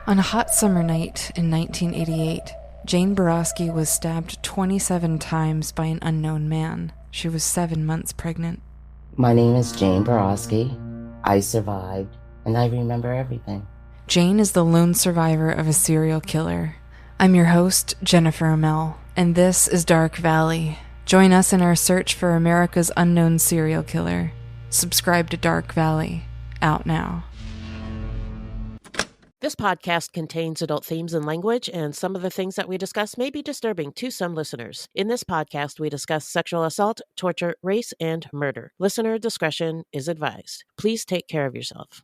On a hot summer night in 1988, Jane Borowski was stabbed 27 times by an unknown man. She was 7 months pregnant. My name is Jane Borowski. I survived, and I remember everything. Jane is the lone survivor of a serial killer. I'm your host, Jennifer Amell, and this is Dark Valley. Join us in our search for America's unknown serial killer. Subscribe to Dark Valley. Out now. This podcast contains adult themes and language, and some of the things that we discuss may be disturbing to some listeners. In this podcast, we discuss sexual assault, torture, race, and murder. Listener discretion is advised. Please take care of yourself.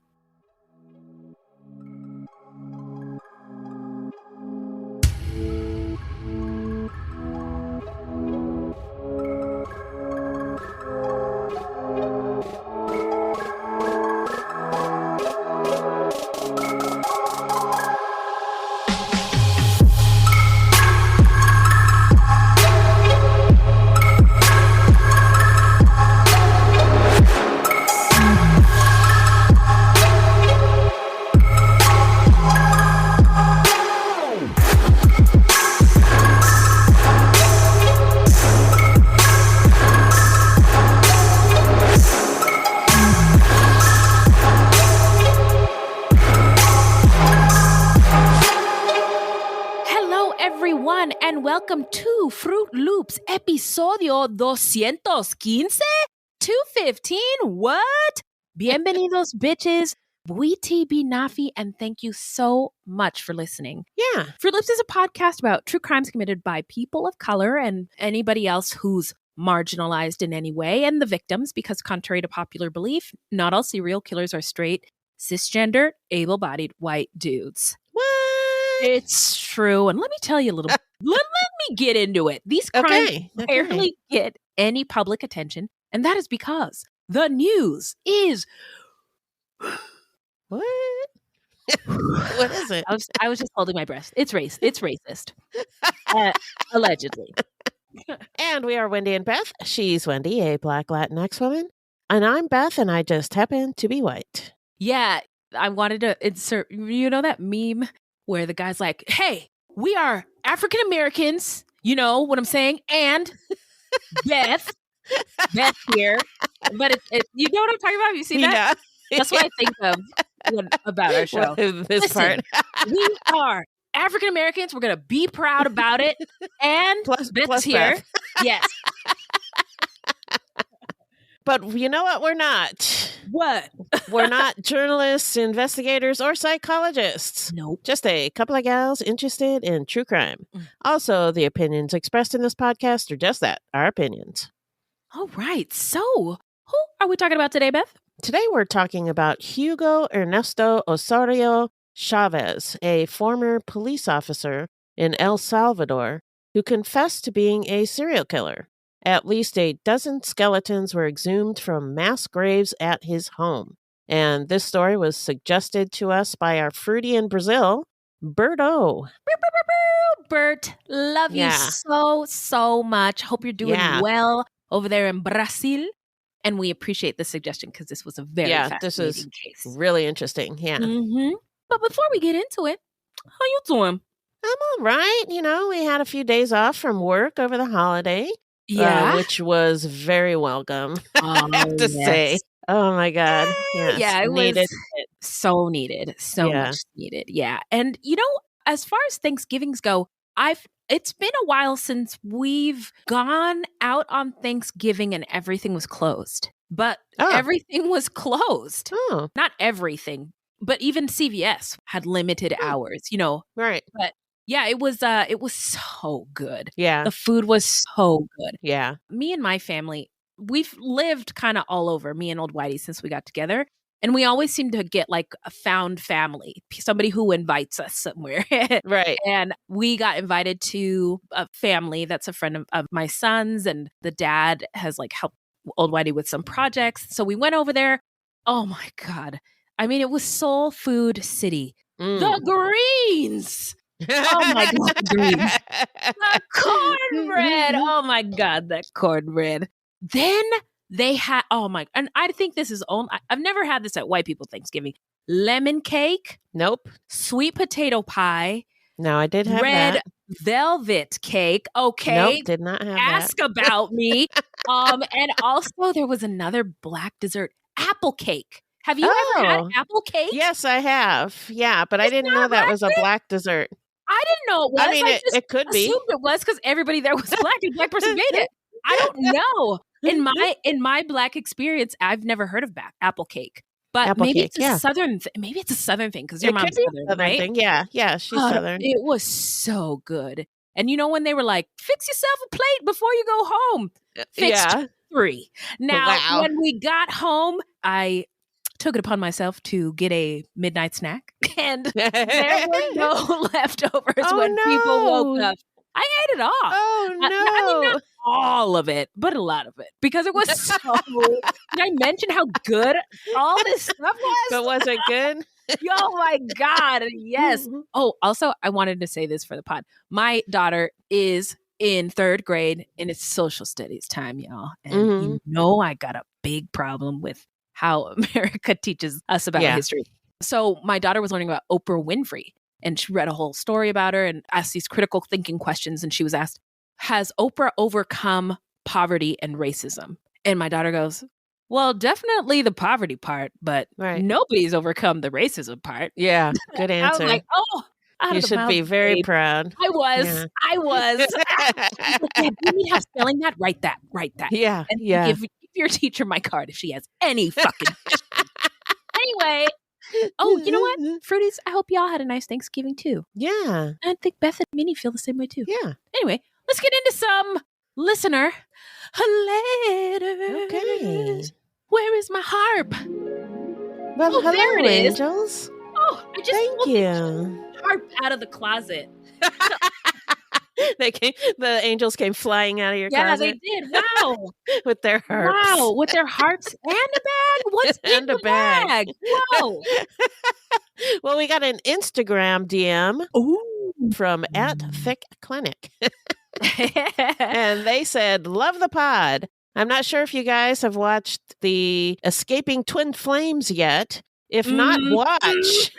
Welcome to Fruitloops, episodio 215? 215? What? Bienvenidos, bitches. Buiti Binafi, and thank you so much for listening. Yeah. Fruitloops is a podcast about true crimes committed by people of color and anybody else who's marginalized in any way, and the victims, because contrary to popular belief, not all serial killers are straight, cisgender, able-bodied white dudes. What? It's true. And let me tell you a little let me get into it. These crimes rarely get any public attention, and that is because the news is what? What is it? I was just holding my breath. It's racist. Allegedly. And we are Wendy and Beth. She's Wendy, a Black Latinx woman. And I'm Beth, and I just happen to be white. Yeah, I wanted to insert, that meme where the guy's like, hey, we are African Americans, you know what I'm saying? And Beth here. But it you know what I'm talking about? Have you seen that? Yeah. That's what I think of about our show. This part. We are African Americans. We're going to be proud about it. And Beth's here. Beth. Yes. But you know what? We're not. What? We're not journalists, investigators, or psychologists. Nope. Just a couple of gals interested in true crime. Also, the opinions expressed in this podcast are just that, our opinions. All right. So, who are we talking about today, Beth? Today we're talking about Hugo Ernesto Osorio Chávez, a former police officer in El Salvador who confessed to being a serial killer. At least a dozen skeletons were exhumed from mass graves at his home. And this story was suggested to us by our fruity in Brazil, Berto. Bert, love you so much. Hope you're doing well over there in Brazil. And we appreciate the suggestion because this was a very fascinating case. Really interesting. Yeah. Mm-hmm. But before we get into it, how you doing? I'm all right. We had a few days off from work over the holiday. Yeah. Which was very welcome, I have to say. Oh, my God. Yes, it was so needed. So much needed. Yeah. And, as far as Thanksgivings go, it's been a while since we've gone out on Thanksgiving and everything was closed. But everything was closed. Oh. Not everything, but even CVS had limited hours, Right. But yeah, it was so good. Yeah. The food was so good. Yeah. Me and my family, we've lived kind of all over, me and old Whitey, since we got together. And we always seem to get like a found family, somebody who invites us somewhere. Right. And we got invited to a family that's a friend of my son's, and the dad has like helped old Whitey with some projects. So we went over there. Oh my God. I mean, it was Soul Food City. The greens. Oh my God, the greens. The cornbread. Oh my God, that cornbread. Then they had, and I think this is only, I've never had this at white people Thanksgiving, lemon cake, Nope. sweet potato pie, No, I did have red that. velvet cake. Okay. Nope, did not have Ask that. about me. And also there was another black dessert, apple cake. Have you ever had apple cake? Yes, I have. Yeah, but I didn't know that was a black dessert. I didn't know it was. I mean, it could be. Assumed it was because everybody there was black and black person made it. I don't know. In my black experience, I've never heard of apple cake. But Apple maybe cake, it's a southern. Maybe it's a southern thing because your mom's southern, right? Thing. Yeah, she's southern. It was so good. And you know when they were like, "Fix yourself a plate before you go home." Fixed 3. Now, when we got home, I took it upon myself to get a midnight snack, and there were no leftovers when people woke up. I ate it all. Oh, no. I mean, not all of it, but a lot of it, because it was so Did I mention how good all this stuff was? But was it good? Oh, my God. Yes. Oh, also, I wanted to say this for the pod. My daughter is in 3rd grade, and it's social studies time, y'all. And you know I got a big problem with how America teaches us about history. So my daughter was learning about Oprah Winfrey, and she read a whole story about her and asked these critical thinking questions. And she was asked, has Oprah overcome poverty and racism? And my daughter goes, well, definitely the poverty part, but nobody's overcome the racism part. Yeah, good answer. I was like, you should be very proud. I was. You need help spelling that? Write that. Yeah, and give your teacher my card if she has any fucking questions. Anyway. Oh, you know what? Fruities, I hope y'all had a nice Thanksgiving too. Yeah. I think Beth and Minnie feel the same way too. Yeah. Anyway, let's get into some listener letters. Okay. Where is my harp? Well, hello, there it is. angels. Oh, I just Thank you. The harp out of the closet. The angels came flying out of your closet. Yeah, they did. Wow. With their harps. Wow, with their harps and a bag? What's in the bag? Whoa. Well, we got an Instagram DM from @ThickClinic. And they said, love the pod. I'm not sure if you guys have watched the Escaping Twin Flames yet. If not, watch.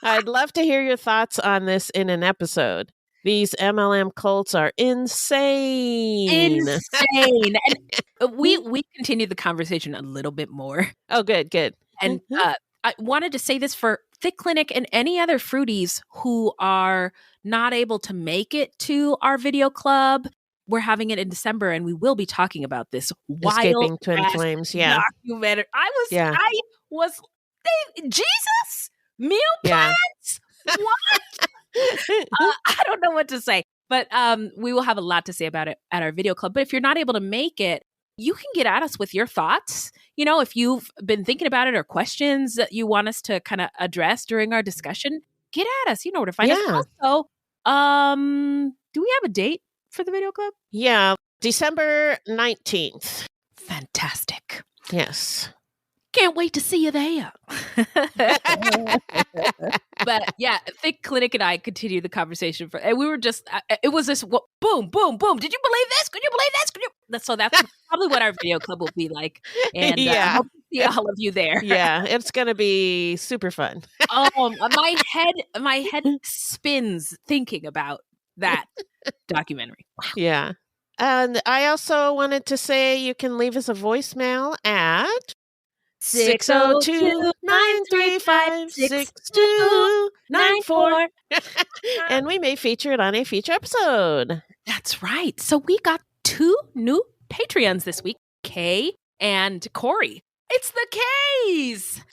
I'd love to hear your thoughts on this in an episode. These MLM cults are insane. And we continued the conversation a little bit more. Oh, good. And I wanted to say this for Thick Clinic and any other fruities who are not able to make it to our video club. We're having it in December, and we will be talking about this Escaping Twin Flames. Yeah, documentary. Jesus, meal plans. What? I don't know what to say, but we will have a lot to say about it at our video club. But if you're not able to make it, you can get at us with your thoughts. You know, if you've been thinking about it or questions that you want us to kind of address during our discussion, get at us. You know where to find us. Also, do we have a date for the video club? Yeah, December 19th. Fantastic. Yes. Can't wait to see you there. But yeah, Thick Clinic and I continued the conversation and we were just, it was this boom, boom, boom. Did you believe this? Could you believe this? So that's probably what our video club will be like. And I hope to see all of you there. Yeah, it's going to be super fun. My head spins thinking about that documentary. Wow. Yeah. And I also wanted to say you can leave us a voicemail at 602-935-6294. And we may feature it on a future episode. That's right. So we got 2 new Patreons this week, Kay and Corey. It's the Kays!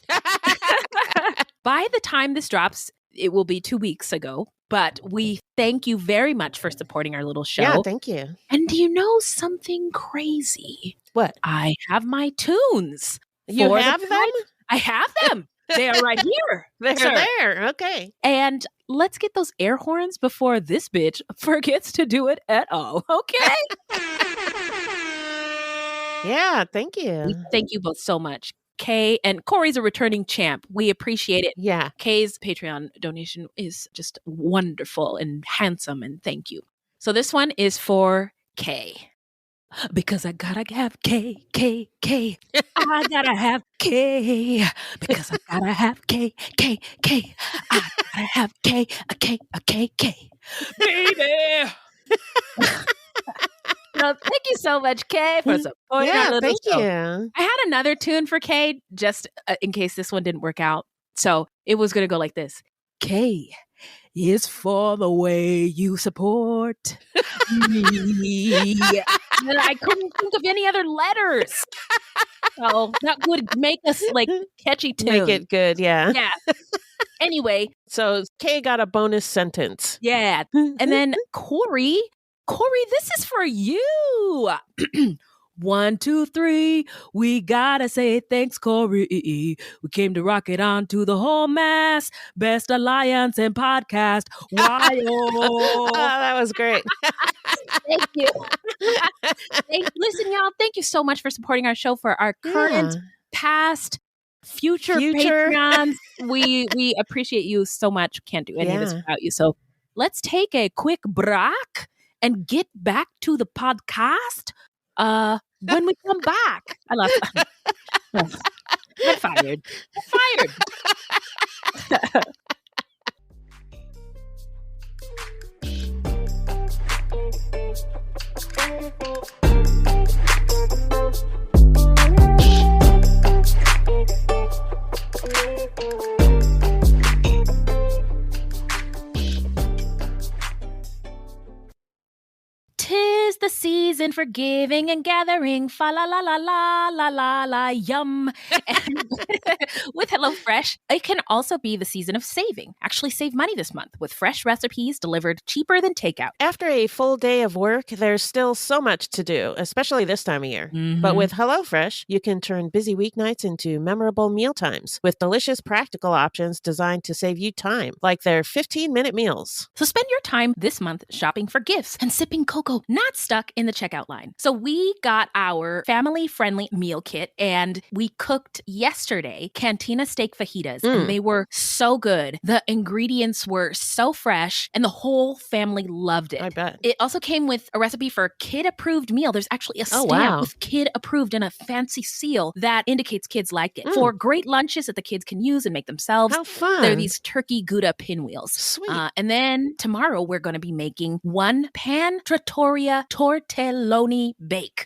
By the time this drops, it will be 2 weeks ago. But we thank you very much for supporting our little show. Yeah, thank you. And do you know something crazy? What? I have my tunes. You have them? I have them. They are right here. They're there. Okay. And let's get those air horns before this bitch forgets to do it at all. Okay? Yeah, thank you. We thank you both so much. Kay and Corey's a returning champ. We appreciate it. Yeah. Kay's Patreon donation is just wonderful and handsome, and thank you. So this one is for Kay. because I gotta have K, K, K. I gotta have K, because I gotta have K, K, K. I gotta have K, a K, a K, K. Baby! No, thank you so much, Kay, for supporting our little thank show. you. I had another tune for Kay, just in case this one didn't work out. So it was going to go like this. K is for the way you support me. And I couldn't think of any other letters. So that would make us like catchy tune. Make it good, yeah. Yeah. Anyway. So Kay got a bonus sentence. Yeah. And then Corey, this is for you. 1, 2, 3. We gotta say thanks, Corey. We came to rock it on to the whole mass. Best alliance and podcast. Oh, that was great. Thank you. Listen, y'all, thank you so much for supporting our show, for our current, past, future Patreons. We appreciate you so much. Can't do any of this without you. So let's take a quick break and get back to the podcast when we come back. I love that. I'm fired. Tis the season for giving and gathering, fa la la la la la la la, yum. And with HelloFresh, it can also be the season of saving. Actually, save money this month with fresh recipes delivered cheaper than takeout. After a full day of work, there's still so much to do, especially this time of year. But with HelloFresh, you can turn busy weeknights into memorable mealtimes with delicious practical options designed to save you time, like their 15-minute meals. So spend your time this month shopping for gifts and sipping cocoa, not stuck in the checkout line. So we got our family-friendly meal kit, and we cooked yesterday Cantina steak fajitas, and they were so good. The ingredients were so fresh, and the whole family loved it. I bet. It also came with a recipe for a kid-approved meal. There's actually a stamp with kid-approved and a fancy seal that indicates kids liked it. For great lunches that the kids can use and make themselves. How fun. There are these turkey Gouda pinwheels. Sweet. And then tomorrow we're going to be making one pan trattoria tortelloni bake.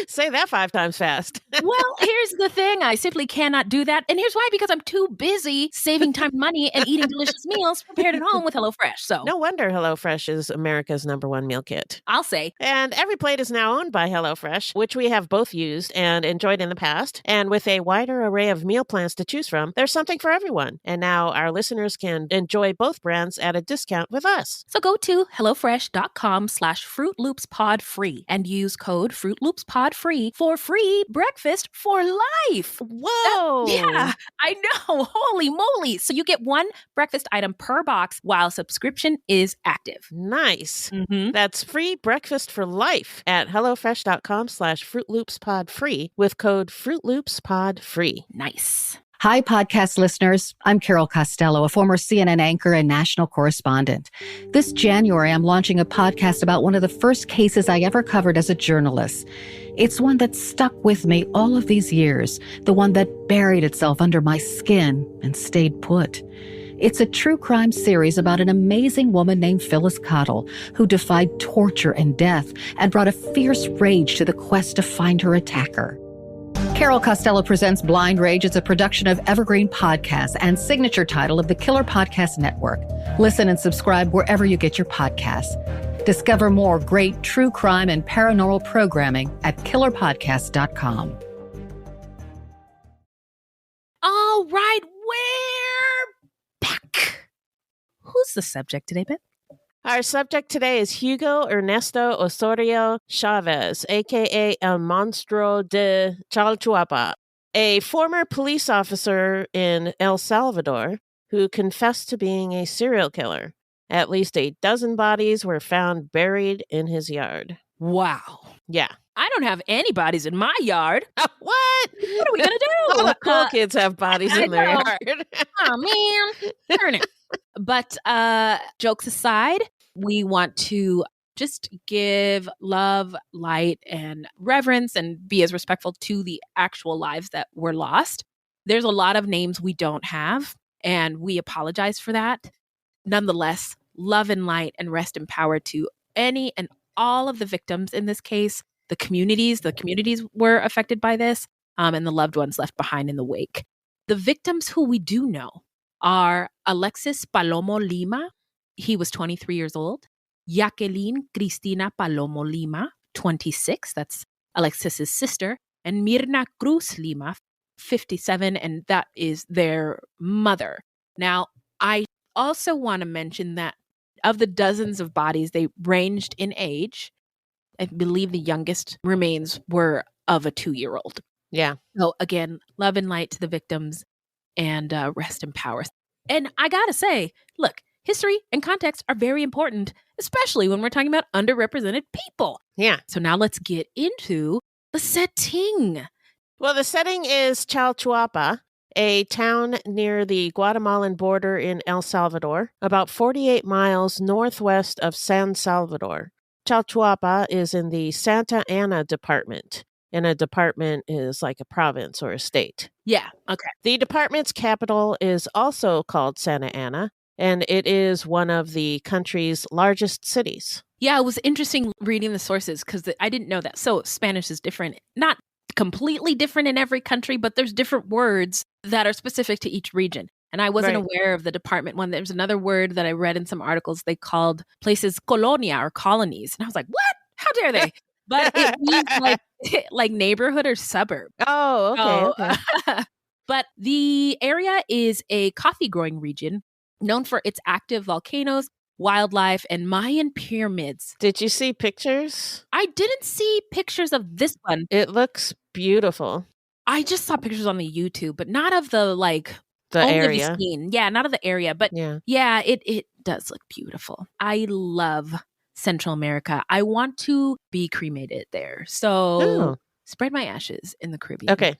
Say that 5 times fast. Well, here's the thing. I simply cannot do that. And here's why, because I'm too busy saving time and money and eating delicious meals prepared at home with HelloFresh. So no wonder HelloFresh is America's #1 meal kit. I'll say. And every plate is now owned by HelloFresh, which we have both used and enjoyed in the past. And with a wider array of meal plans to choose from, there's something for everyone. And now our listeners can enjoy both brands at a discount with us. So go to HelloFresh.com/FruitLoopsPodFree and use code FruitLoopsPodFree for free breakfast for life. Whoa! Yeah, I know. Holy moly. So you get one breakfast item per box while subscription is active. Nice. That's free breakfast for life at HelloFresh.com/FruitLoopsPodFree with code FruitLoopsPodFree. Nice. Hi, podcast listeners. I'm Carol Costello, a former CNN anchor and national correspondent. This January, I'm launching a podcast about one of the first cases I ever covered as a journalist. It's one that stuck with me all of these years, the one that buried itself under my skin and stayed put. It's a true crime series about an amazing woman named Phyllis Cottle, who defied torture and death and brought a fierce rage to the quest to find her attacker. Carol Costello Presents Blind Rage is a production of Evergreen Podcasts and signature title of the Killer Podcast Network. Listen and subscribe wherever you get your podcasts. Discover more great true crime and paranormal programming at killerpodcast.com. All right, we're back. Who's the subject today, Beth? Our subject today is Hugo Ernesto Osorio Chávez, a.k.a. El Monstruo de Chalchuapa, a former police officer in El Salvador who confessed to being a serial killer. At least 12 bodies were found buried in his yard. Wow. Yeah. I don't have any bodies in my yard. What? What are we going to do? All the cool kids have bodies in their know. yard. Oh, man. Darn it. But jokes aside, we want to just give love, light, and reverence and be as respectful to the actual lives that were lost. There's a lot of names we don't have, and we apologize for that. Nonetheless, love and light and rest in power to any and all of the victims in this case, the communities were affected by this, and the loved ones left behind in the wake. The victims who we do know are Alexis Palomo Lima. He was 23 years old. Jacqueline Cristina Palomo Lima, 26. That's Alexis's sister. And Mirna Cruz Lima, 57. And that is their mother. Now, I also want to mention that of the dozens of bodies, they ranged in age. I believe the youngest remains were of a 2-year-old. Yeah. So again, love and light to the victims and rest in power. And I gotta say, look, history and context are very important, especially when we're talking about underrepresented people. Yeah. So now let's get into the setting. Well, the setting is Chalchuapa, a town near the Guatemalan border in El Salvador, about 48 miles northwest of San Salvador. Chalchuapa is in the Santa Ana department, and a department is like a province or a state. Yeah, okay. The department's capital is also called Santa Ana, and it is one of the country's largest cities. Yeah, it was interesting reading the sources because I didn't know that. So Spanish is different, not completely different in every country, but there's different words that are specific to each region. And I wasn't aware of the department one. There's another word that I read in some articles. They called places colonia or colonies. And I was like, what? How dare they? But it means like neighborhood or suburb. Oh, okay. Okay. But the area is a coffee growing region known for its active volcanoes, wildlife, and Mayan pyramids. Did you see pictures? I didn't see pictures of this one. It looks beautiful. I just saw pictures on the YouTube, but not of the area. Yeah, not of the area. But yeah, it does look beautiful. I love Central America. I want to be cremated there. So spread my ashes in the Caribbean. Okay.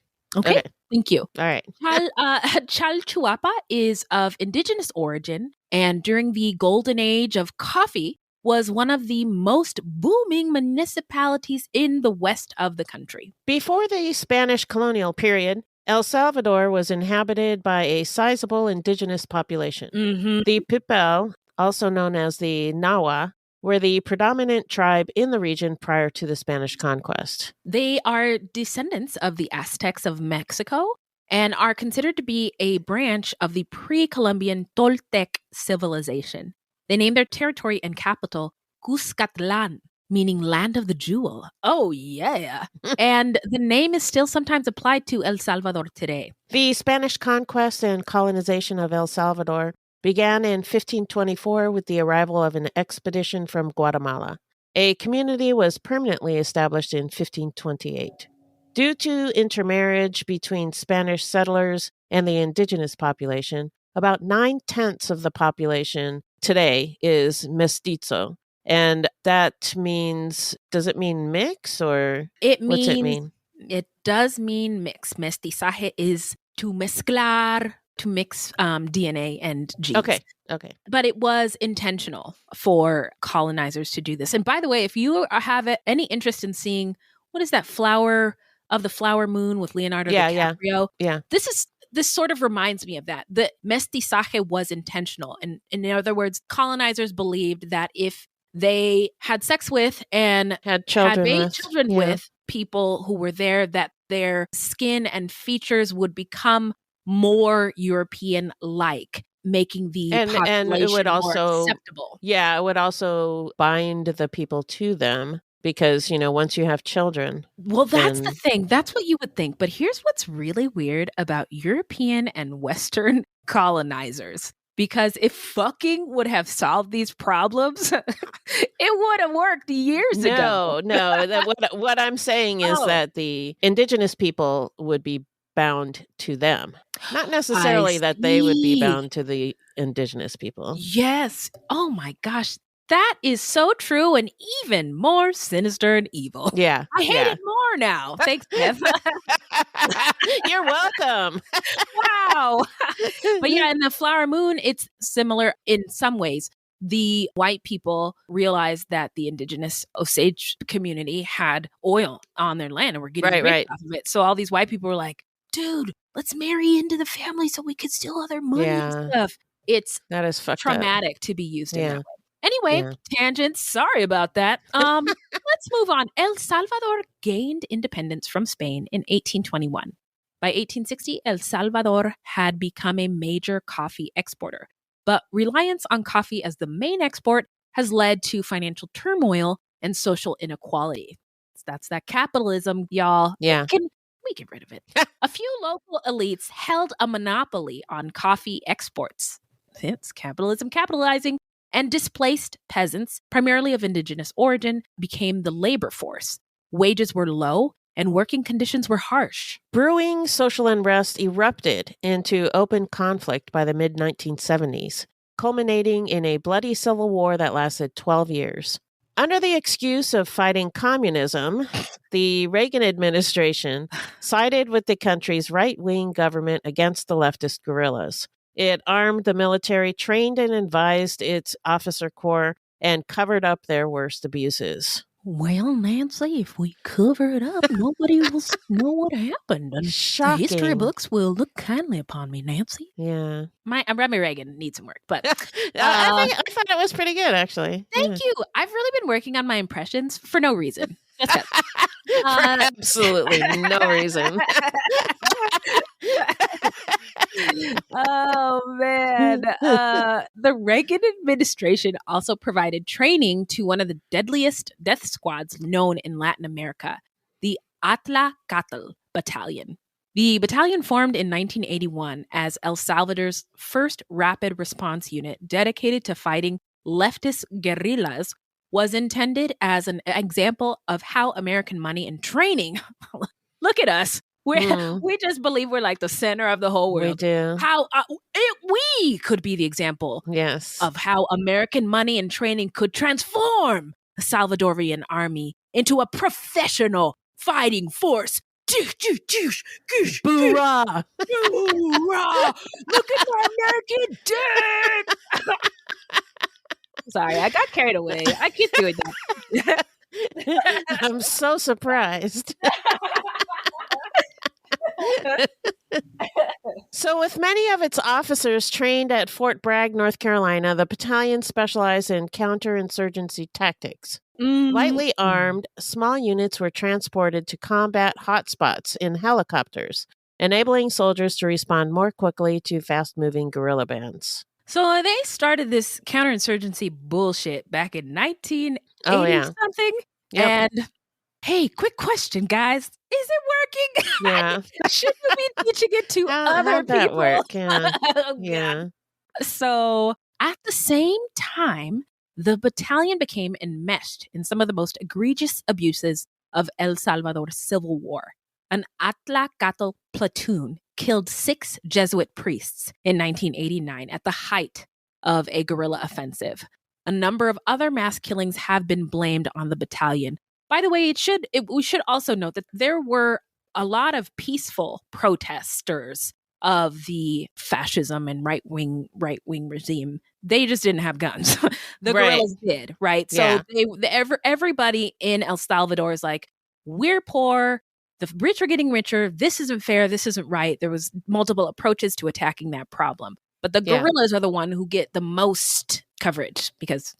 Thank you. All right. Chalchuapa is of indigenous origin, and during the golden age of coffee, was one of the most booming municipalities in the west of the country. Before the Spanish colonial period, El Salvador was inhabited by a sizable indigenous population. Mm-hmm. The Pipil, also known as the Nahua, were the predominant tribe in the region prior to the Spanish conquest. They are descendants of the Aztecs of Mexico and are considered to be a branch of the pre-Columbian Toltec civilization. They named their territory and capital Cuscatlan, meaning land of the jewel. Oh, yeah. And the name is still sometimes applied to El Salvador today. The Spanish conquest and colonization of El Salvador began in 1524 with the arrival of an expedition from Guatemala. A community was permanently established in 1528. Due to intermarriage between Spanish settlers and the indigenous population, about 9/10 of the population today is mestizo. And that means, does it mean mix or what's it mean? It does mean mix. Mestizaje is to mezclar, to mix DNA and genes. Okay. But it was intentional for colonizers to do this. And by the way, if you have any interest in seeing, what is that flower of the flower moon with Leonardo DiCaprio? Yeah. This sort of reminds me of that. The mestizaje was intentional. And in other words, colonizers believed that if they had sex with and had children with people who were there, that their skin and features would become more European-like, making the population and it would more also acceptable. Yeah, it would also bind the people to them because, once you have children. Well, that's the thing. That's what you would think. But here's what's really weird about European and Western colonizers. Because if fucking would have solved these problems, it would have worked years ago. No. What I'm saying is that the indigenous people would be bound to them. Not necessarily that they would be bound to the indigenous people. Yes. Oh my gosh. That is so true and even more sinister and evil. Yeah. I hate it more now. Thanks, Beth. You're welcome. Wow. But yeah, in the flower moon, it's similar in some ways. the white people realized that the indigenous Osage community had oil on their land and were getting rich off of it. So all these white people were like, dude, let's marry into the family so we could steal all their money and stuff. That is fucked traumatic up. to be used in that way. Anyway, tangents. Sorry about that. Let's move on. El Salvador gained independence from Spain in 1821. By 1860, El Salvador had become a major coffee exporter. But reliance on coffee as the main export has led to financial turmoil and social inequality. That's that capitalism, y'all. Yeah. Can we get rid of it? A few local elites held a monopoly on coffee exports. It's capitalism capitalizing. And displaced peasants, primarily of indigenous origin, became the labor force. Wages were low and working conditions were harsh. Brewing social unrest erupted into open conflict by the mid-1970s, culminating in a bloody civil war that lasted 12 years. Under the excuse of fighting communism, the Reagan administration sided with the country's right-wing government against the leftist guerrillas. It armed the military, trained and advised its officer corps, and covered up their worst abuses. Well, Nancy, if we cover it up, nobody will know what happened. And the history books will look kindly upon me, Nancy. Yeah. Remy Reagan needs some work, but I thought it was pretty good, actually. Thank you. I've really been working on my impressions for no reason. For absolutely no reason. Oh, man. The Reagan administration also provided training to one of the deadliest death squads known in Latin America, the Atlacatl Battalion. The battalion formed in 1981 as El Salvador's first rapid response unit dedicated to fighting leftist guerrillas was intended as an example of how American money and training, look at us, we just believe we're like the center of the whole world. We do. How we could be the example of how American money and training could transform the Salvadorian army into a professional fighting force. Hoorah! Hoorah! Look at my American dick! Sorry, I got carried away. I keep doing that. I'm so surprised. So with many of its officers trained at Fort Bragg, North Carolina, the battalion specialized in counterinsurgency tactics. Lightly armed, small units were transported to combat hotspots in helicopters, enabling soldiers to respond more quickly to fast-moving guerrilla bands. So they started this counterinsurgency bullshit back in 1980 something. Yep. And hey, quick question, guys. Is it working? Yeah. Should we be teaching it to other how'd that people? work? Yeah. Oh, Yeah. So at the same time, the battalion became enmeshed in some of the most egregious abuses of El Salvador's civil war. An Atlacatl platoon killed 6 Jesuit priests in 1989 at the height of a guerrilla offensive. A number of other mass killings have been blamed on the battalion. By the way, we should also note that there were a lot of peaceful protesters of the fascism and right-wing regime. They just didn't have guns. The guerrillas did, right? So everybody in El Salvador is like, we're poor. The rich are getting richer. This isn't fair. This isn't right. There was multiple approaches to attacking that problem. But the guerrillas are the one who get the most coverage because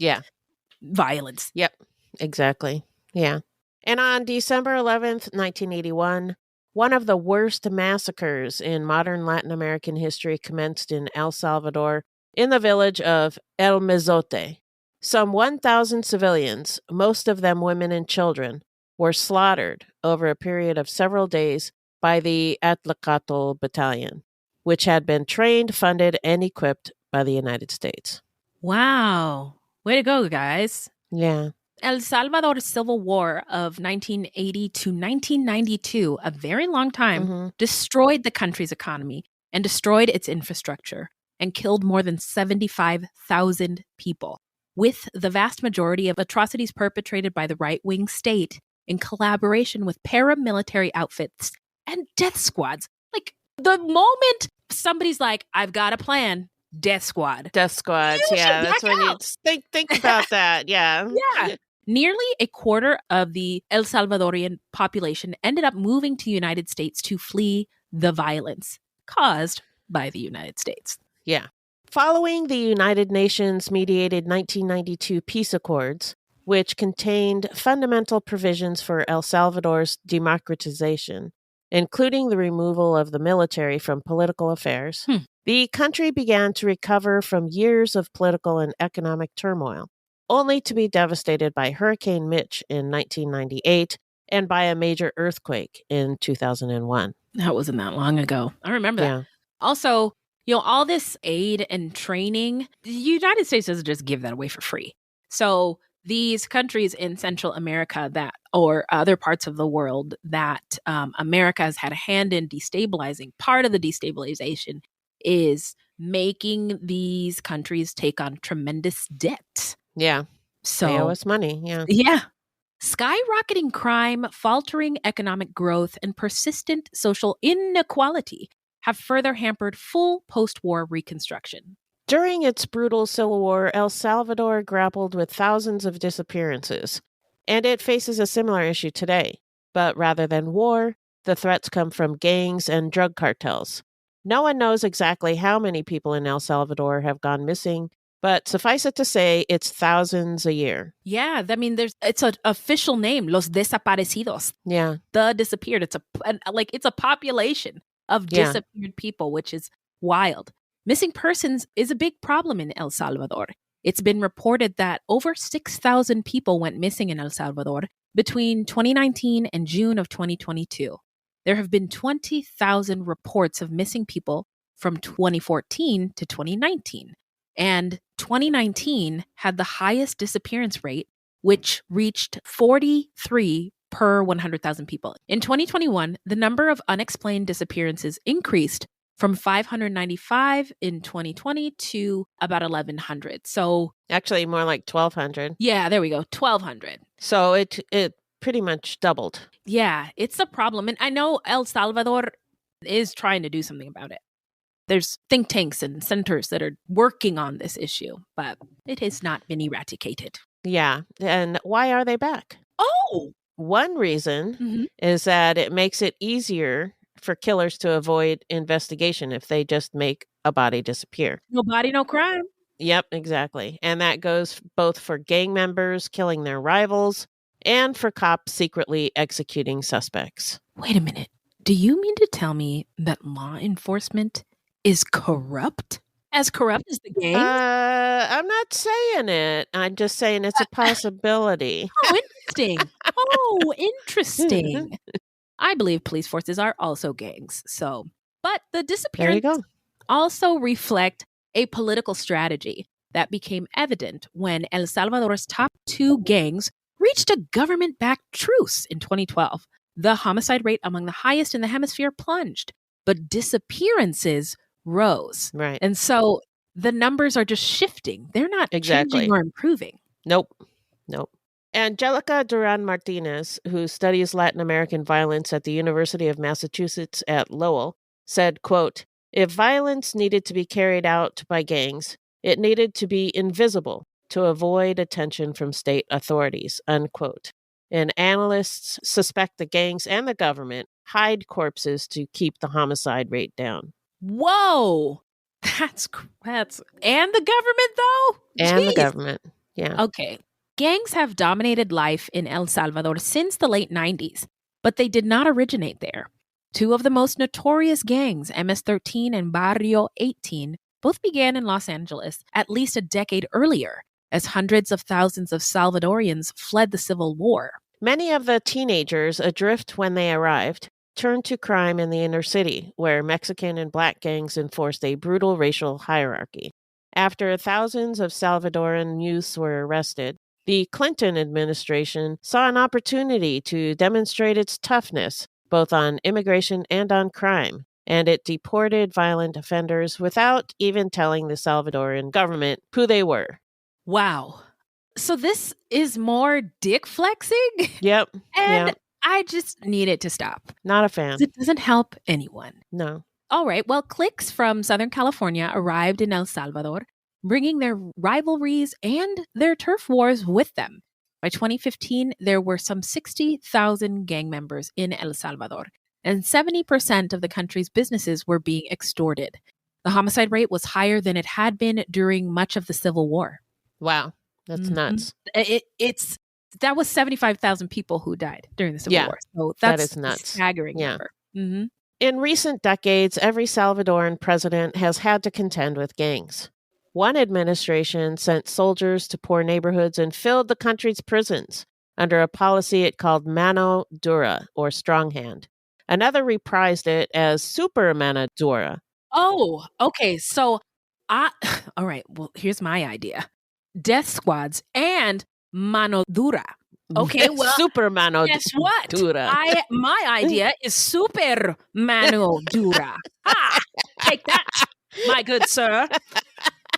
violence. Yep, exactly. Yeah. And on December 11th, 1981, one of the worst massacres in modern Latin American history commenced in El Salvador in the village of El Mezote. Some 1,000 civilians, most of them women and children, were slaughtered over a period of several days by the Atlacatl Battalion, which had been trained, funded, and equipped by the United States. Wow. Way to go, guys. Yeah. El Salvador's Civil War of 1980 to 1992, a very long time, destroyed the country's economy and destroyed its infrastructure and killed more than 75,000 people, with the vast majority of atrocities perpetrated by the right-wing state in collaboration with paramilitary outfits and death squads. Like, the moment somebody's like, I've got a plan, Death Squad. Death squads. Yeah, that's when you think about that. Yeah. Yeah. Nearly a quarter of the El Salvadorian population ended up moving to the United States to flee the violence caused by the United States. Yeah. Following the United Nations mediated 1992 peace accords, which contained fundamental provisions for El Salvador's democratization, including the removal of the military from political affairs, the country began to recover from years of political and economic turmoil, only to be devastated by Hurricane Mitch in 1998 and by a major earthquake in 2001. That wasn't that long ago. I remember that. Also, all this aid and training, the United States doesn't just give that away for free. So these countries in Central America or other parts of the world that America has had a hand in destabilizing, part of the destabilization is making these countries take on tremendous debt. Yeah. So they owe us money. Yeah. Yeah. Skyrocketing crime, faltering economic growth, and persistent social inequality have further hampered full post-war reconstruction. During its brutal civil war, El Salvador grappled with thousands of disappearances, and it faces a similar issue today. But rather than war, the threats come from gangs and drug cartels. No one knows exactly how many people in El Salvador have gone missing, but suffice it to say, it's thousands a year. Yeah, I mean, it's an official name, Los Desaparecidos. Yeah. The disappeared. It's a population of disappeared people, which is wild. Missing persons is a big problem in El Salvador. It's been reported that over 6,000 people went missing in El Salvador between 2019 and June of 2022. There have been 20,000 reports of missing people from 2014 to 2019. And 2019 had the highest disappearance rate, which reached 43 per 100,000 people. In 2021, the number of unexplained disappearances increased from 595 in 2020 to about 1,100. So actually more like 1,200. Yeah, there we go, 1,200. So it pretty much doubled. Yeah, it's a problem. And I know El Salvador is trying to do something about it. There's think tanks and centers that are working on this issue, but it has not been eradicated. Yeah. And why are they back? Oh! One reason is that it makes it easier for killers to avoid investigation if they just make a body disappear. No body, no crime. Yep, exactly. And that goes both for gang members killing their rivals and for cops secretly executing suspects. Wait a minute. Do you mean to tell me that law enforcement is corrupt? As corrupt as the gang? I'm not saying it. I'm just saying it's a possibility. Oh, interesting. Interesting. I believe police forces are also gangs. But the disappearances also reflect a political strategy that became evident when El Salvador's top two gangs reached a government-backed truce in 2012. The homicide rate among the highest in the hemisphere plunged, but disappearances rose. Right. And so the numbers are just shifting. They're not changing or improving. Nope. Angelica Duran Martinez, who studies Latin American violence at the University of Massachusetts at Lowell, said, quote, "If violence needed to be carried out by gangs, it needed to be invisible to avoid attention from state authorities," unquote. And analysts suspect the gangs and the government hide corpses to keep the homicide rate down. Whoa! That's and the government, though? And the government, yeah. Okay. Gangs have dominated life in El Salvador since the late 90s, but they did not originate there. Two of the most notorious gangs, MS-13 and Barrio 18, both began in Los Angeles at least a decade earlier, as hundreds of thousands of Salvadorians fled the Civil War. Many of the teenagers adrift when they arrived turned to crime in the inner city, where Mexican and Black gangs enforced a brutal racial hierarchy. After thousands of Salvadoran youths were arrested, the Clinton administration saw an opportunity to demonstrate its toughness, both on immigration and on crime, and it deported violent offenders without even telling the Salvadoran government who they were. Wow. So this is more dick flexing? Yep. And I just need it to stop. Not a fan. It doesn't help anyone. No. All right. Well, cliques from Southern California arrived in El Salvador, bringing their rivalries and their turf wars with them. By 2015, there were some 60,000 gang members in El Salvador, and 70% of the country's businesses were being extorted. The homicide rate was higher than it had been during much of the Civil War. Wow. That's nuts. That was 75,000 people who died during the Civil War. So that that's is nuts. A staggering number. Mm-hmm. In recent decades, every Salvadoran president has had to contend with gangs. One administration sent soldiers to poor neighborhoods and filled the country's prisons under a policy it called mano dura, or strong hand. Another reprised it as super mano dura. Oh, okay. So, all right. Well, here's my idea. Death squads and mano dura. Okay, well, super mano guess what? dura. My idea is super mano dura. Take that, my good sir.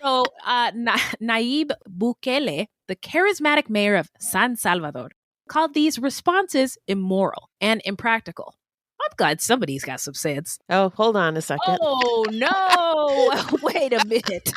So, Nayib Bukele, the charismatic mayor of San Salvador, called these responses immoral and impractical. I'm glad somebody's got some sense. Oh, hold on a second. Oh, no. Wait a minute.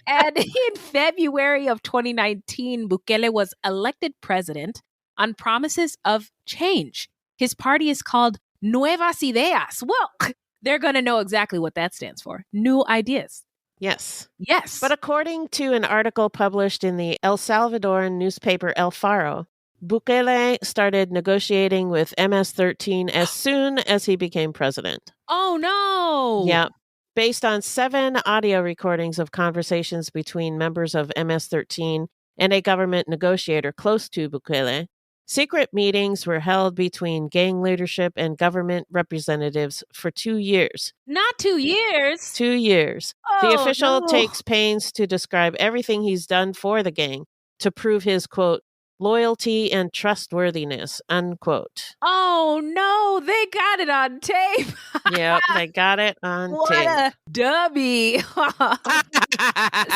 And in February of 2019, Bukele was elected president on promises of change. His party is called Nuevas Ideas. Well, they're going to know exactly what that stands for. New ideas. Yes. Yes. But according to an article published in the El Salvadoran newspaper El Faro, Bukele started negotiating with MS-13 as soon as he became president. Oh, no. Yeah. Based on 7 audio recordings of conversations between members of MS-13 and a government negotiator close to Bukele, secret meetings were held between gang leadership and government representatives for 2 years. Not 2 years. 2 years. Oh, the official no. takes pains to describe everything he's done for the gang to prove his, quote, loyalty and trustworthiness, unquote. Oh, no. They got it on tape. Yep, they got it on what tape. A dummy.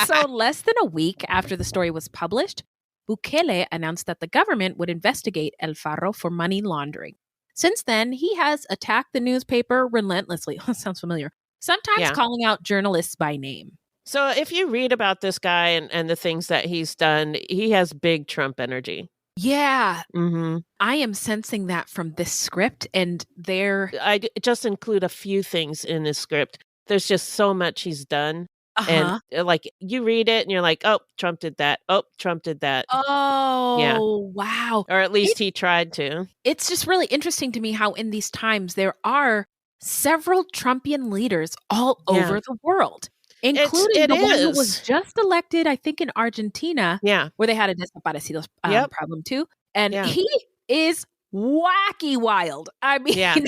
So less than a week after the story was published, Bukele announced that the government would investigate El Faro for money laundering. Since then, he has attacked the newspaper relentlessly. Sounds familiar. Sometimes calling out journalists by name. So if you read about this guy and the things that he's done, he has big Trump energy. Yeah. Mm-hmm. I am sensing that from this script, and I just include a few things in his script. There's just so much he's done. And like you read it and you're like, oh, Trump did that. Oh, Trump did that. Oh, yeah. Wow. Or at least he tried to. It's just really interesting to me how in these times there are several Trumpian leaders all over the world, including the one who was just elected, I think, in Argentina, where they had a desaparecidos problem too. And he is wacky wild. I mean,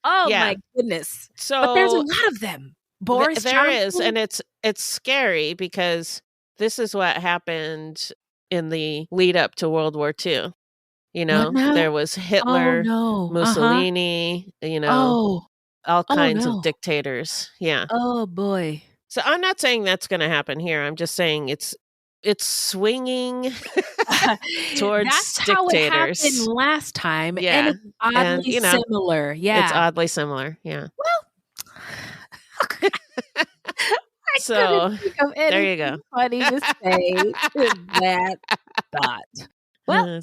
my goodness. But there's a lot of them. Boris there Johnson. is, and it's scary because this is what happened in the lead up to World War II. You know, there was Hitler, Mussolini, you know, all kinds of dictators. Yeah. Oh boy. So I'm not saying that's going to happen here. I'm just saying it's swinging towards that's dictators. How it happened last time. Yeah. And it's oddly similar. Yeah. It's oddly similar. Yeah. Well, so there you go. Funny to say that thought. Well,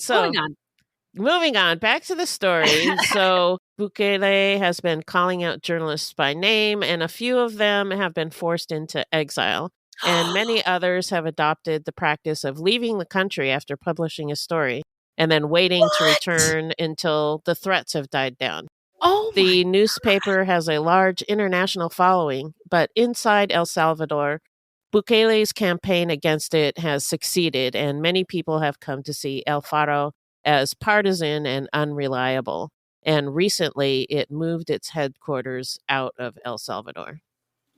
moving on back to the story. So Bukele has been calling out journalists by name, and a few of them have been forced into exile. And many others have adopted the practice of leaving the country after publishing a story and then waiting to return until the threats have died down. The newspaper has a large international following, but inside El Salvador, Bukele's campaign against it has succeeded, and many people have come to see El Faro as partisan and unreliable. And recently, it moved its headquarters out of El Salvador.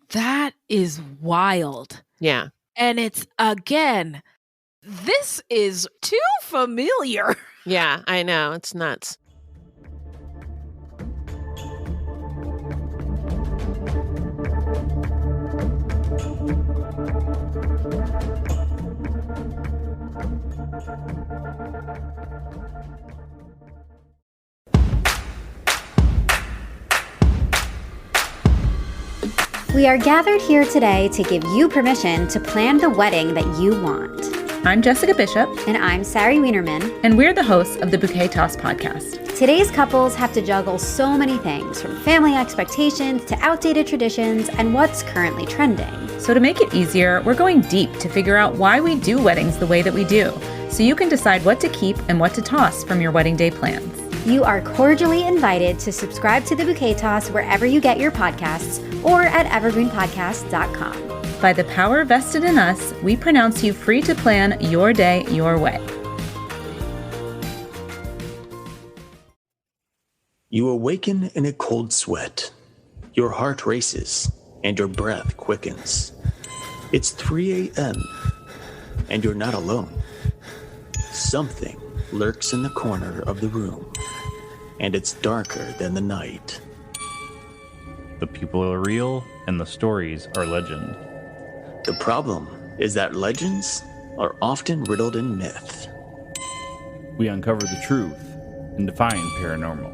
That is wild. Yeah. And it's, again, this is too familiar. Yeah, I know. It's nuts. We are gathered here today to give you permission to plan the wedding that you want. I'm Jessica Bishop. And I'm Sari Wienerman. And we're the hosts of the Bouquet Toss podcast. Today's couples have to juggle so many things, from family expectations to outdated traditions and what's currently trending. So to make it easier, we're going deep to figure out why we do weddings the way that we do, so you can decide what to keep and what to toss from your wedding day plans. You are cordially invited to subscribe to the Bouquet Toss wherever you get your podcasts or at evergreenpodcast.com. By the power vested in us, we pronounce you free to plan your day your way. You awaken in a cold sweat. Your heart races and your breath quickens. It's 3 a.m. and you're not alone. Something lurks in the corner of the room, and it's darker than the night. The people are real and the stories are legend. The problem is that legends are often riddled in myth. We uncover the truth and define paranormal.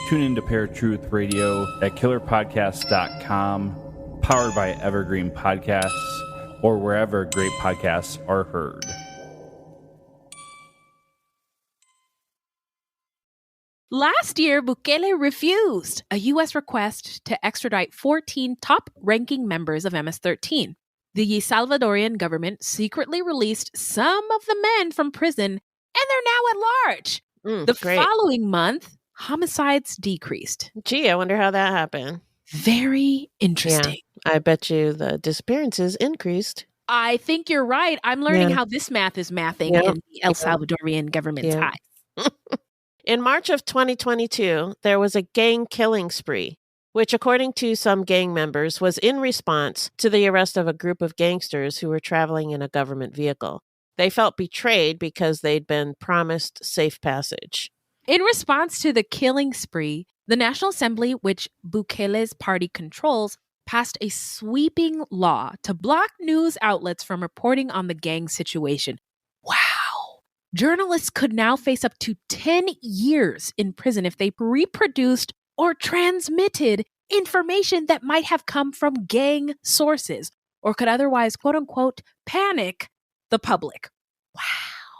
Tune into Paratruth Radio at killerpodcast.com, powered by Evergreen Podcasts, or wherever great podcasts are heard. Last year, Bukele refused a U.S. request to extradite 14 top-ranking members of MS-13. The Salvadorian government secretly released some of the men from prison, and they're now at large. The following month, homicides decreased. Gee, I wonder how that happened. Very interesting. Yeah, I bet you the disappearances increased. I think you're right. I'm learning how this math is mathing in the El Salvadorian government's eyes. In March of 2022, there was a gang killing spree, which, according to some gang members, was in response to the arrest of a group of gangsters who were traveling in a government vehicle. They felt betrayed because they'd been promised safe passage. In response to the killing spree, the National Assembly, which Bukele's party controls, passed a sweeping law to block news outlets from reporting on the gang situation. Wow. Journalists could now face up to 10 years in prison if they reproduced or transmitted information that might have come from gang sources or could otherwise, quote unquote, panic the public. Wow.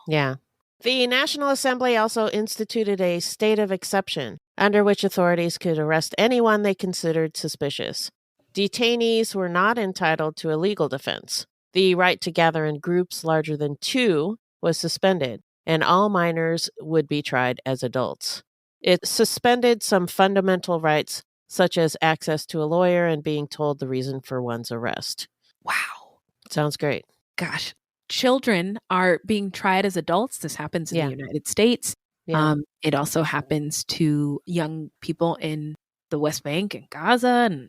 Yeah. The National Assembly also instituted a state of exception under which authorities could arrest anyone they considered suspicious. Detainees were not entitled to a legal defense. The right to gather in groups larger than 2 was suspended, and all minors would be tried as adults. It suspended some fundamental rights, such as access to a lawyer and being told the reason for one's arrest. Wow. Sounds great. Gosh. Children are being tried as adults. This happens in the United States. Yeah. It also happens to young people in the West Bank and Gaza. And,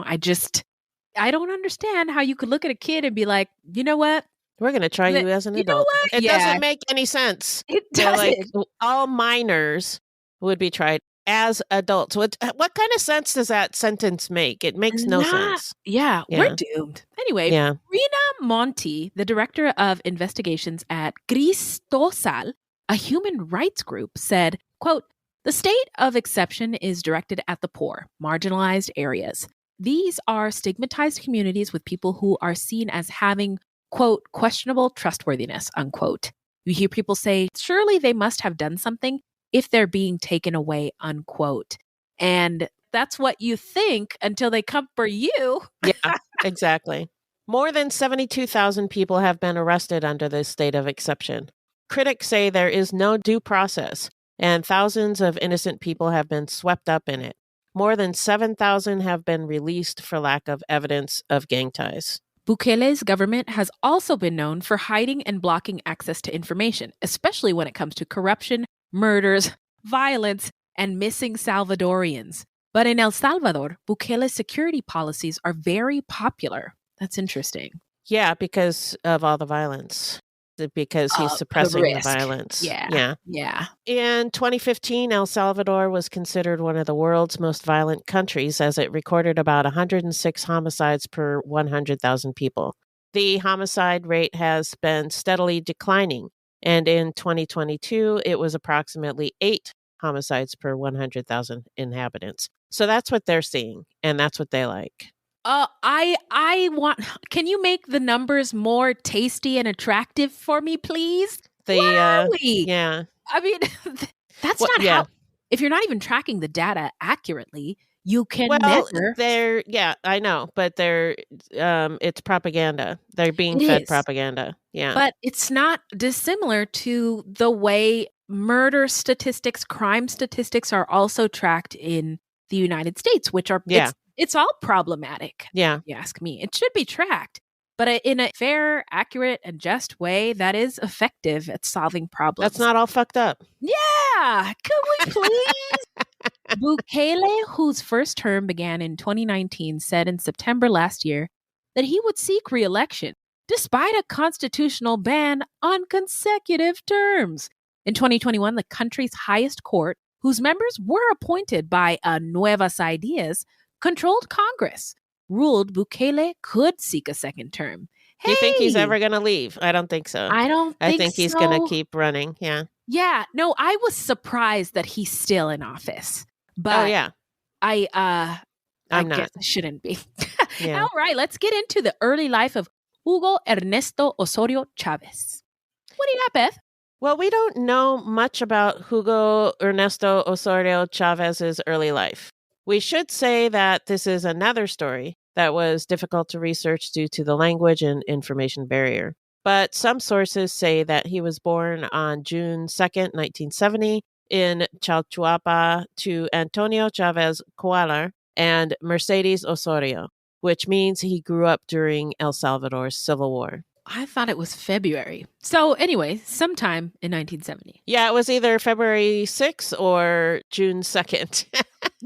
I don't understand how you could look at a kid and be like, you know what? We're going to try you as an adult. Know what? It doesn't make any sense. It doesn't. All minors would be tried as adults. What kind of sense does that sentence make? It makes no sense. Yeah, we're doomed. Anyway, Rina Monti, the director of investigations at Cristosal, a human rights group, said, quote, "The state of exception is directed at the poor, marginalized areas. These are stigmatized communities with people who are seen as having, quote, questionable trustworthiness, unquote. You hear people say, surely they must have done something if they're being taken away, unquote." And that's what you think until they come for you. Yeah, exactly. More than 72,000 people have been arrested under this state of exception. Critics say there is no due process, and thousands of innocent people have been swept up in it. More than 7,000 have been released for lack of evidence of gang ties. Bukele's government has also been known for hiding and blocking access to information, especially when it comes to corruption, murders, violence, and missing Salvadorians. But in El Salvador, Bukele's security policies are very popular. That's interesting. Yeah, because of all the violence. Because he's suppressing the violence. Yeah. In 2015, El Salvador was considered one of the world's most violent countries as it recorded about 106 homicides per 100,000 people. The homicide rate has been steadily declining, and in 2022, it was approximately 8 homicides per 100,000 inhabitants. So that's what they're seeing, and that's what they like. I want. Can you make the numbers more tasty and attractive for me, please? What are we? Yeah. I mean, that's not how. If you're not even tracking the data accurately, you can measure. I know, but it's propaganda. They're being It fed is. propaganda. Yeah. But it's not dissimilar to the way murder statistics, crime statistics are also tracked in the United States, which are, it's all problematic. Yeah. If you ask me. It should be tracked, but in a fair, accurate, and just way that is effective at solving problems. That's not all fucked up. Yeah. Could we please? Bukele, whose first term began in 2019, said in September last year that he would seek re-election despite a constitutional ban on consecutive terms. In 2021, the country's highest court, whose members were appointed by Nuevas Ideas, controlled Congress, ruled Bukele could seek a second term. Do you think he's ever going to leave? I don't think so. I think he's going to keep running. Yeah. Yeah. No, I was surprised that he's still in office. But I'm not. Guess I shouldn't be. Yeah. All right, let's get into the early life of Hugo Ernesto Osorio Chávez. What do you got, Beth? Well, we don't know much about Hugo Ernesto Osorio Chávez's early life. We should say that this is another story that was difficult to research due to the language and information barrier. But some sources say that he was born on June 2nd, 1970, in Chalchuapa to Antonio Chávez Cuellar and Mercedes Osorio, which means he grew up during El Salvador's Civil War. I thought it was February. So anyway, sometime in 1970. Yeah, it was either February 6th or June 2nd.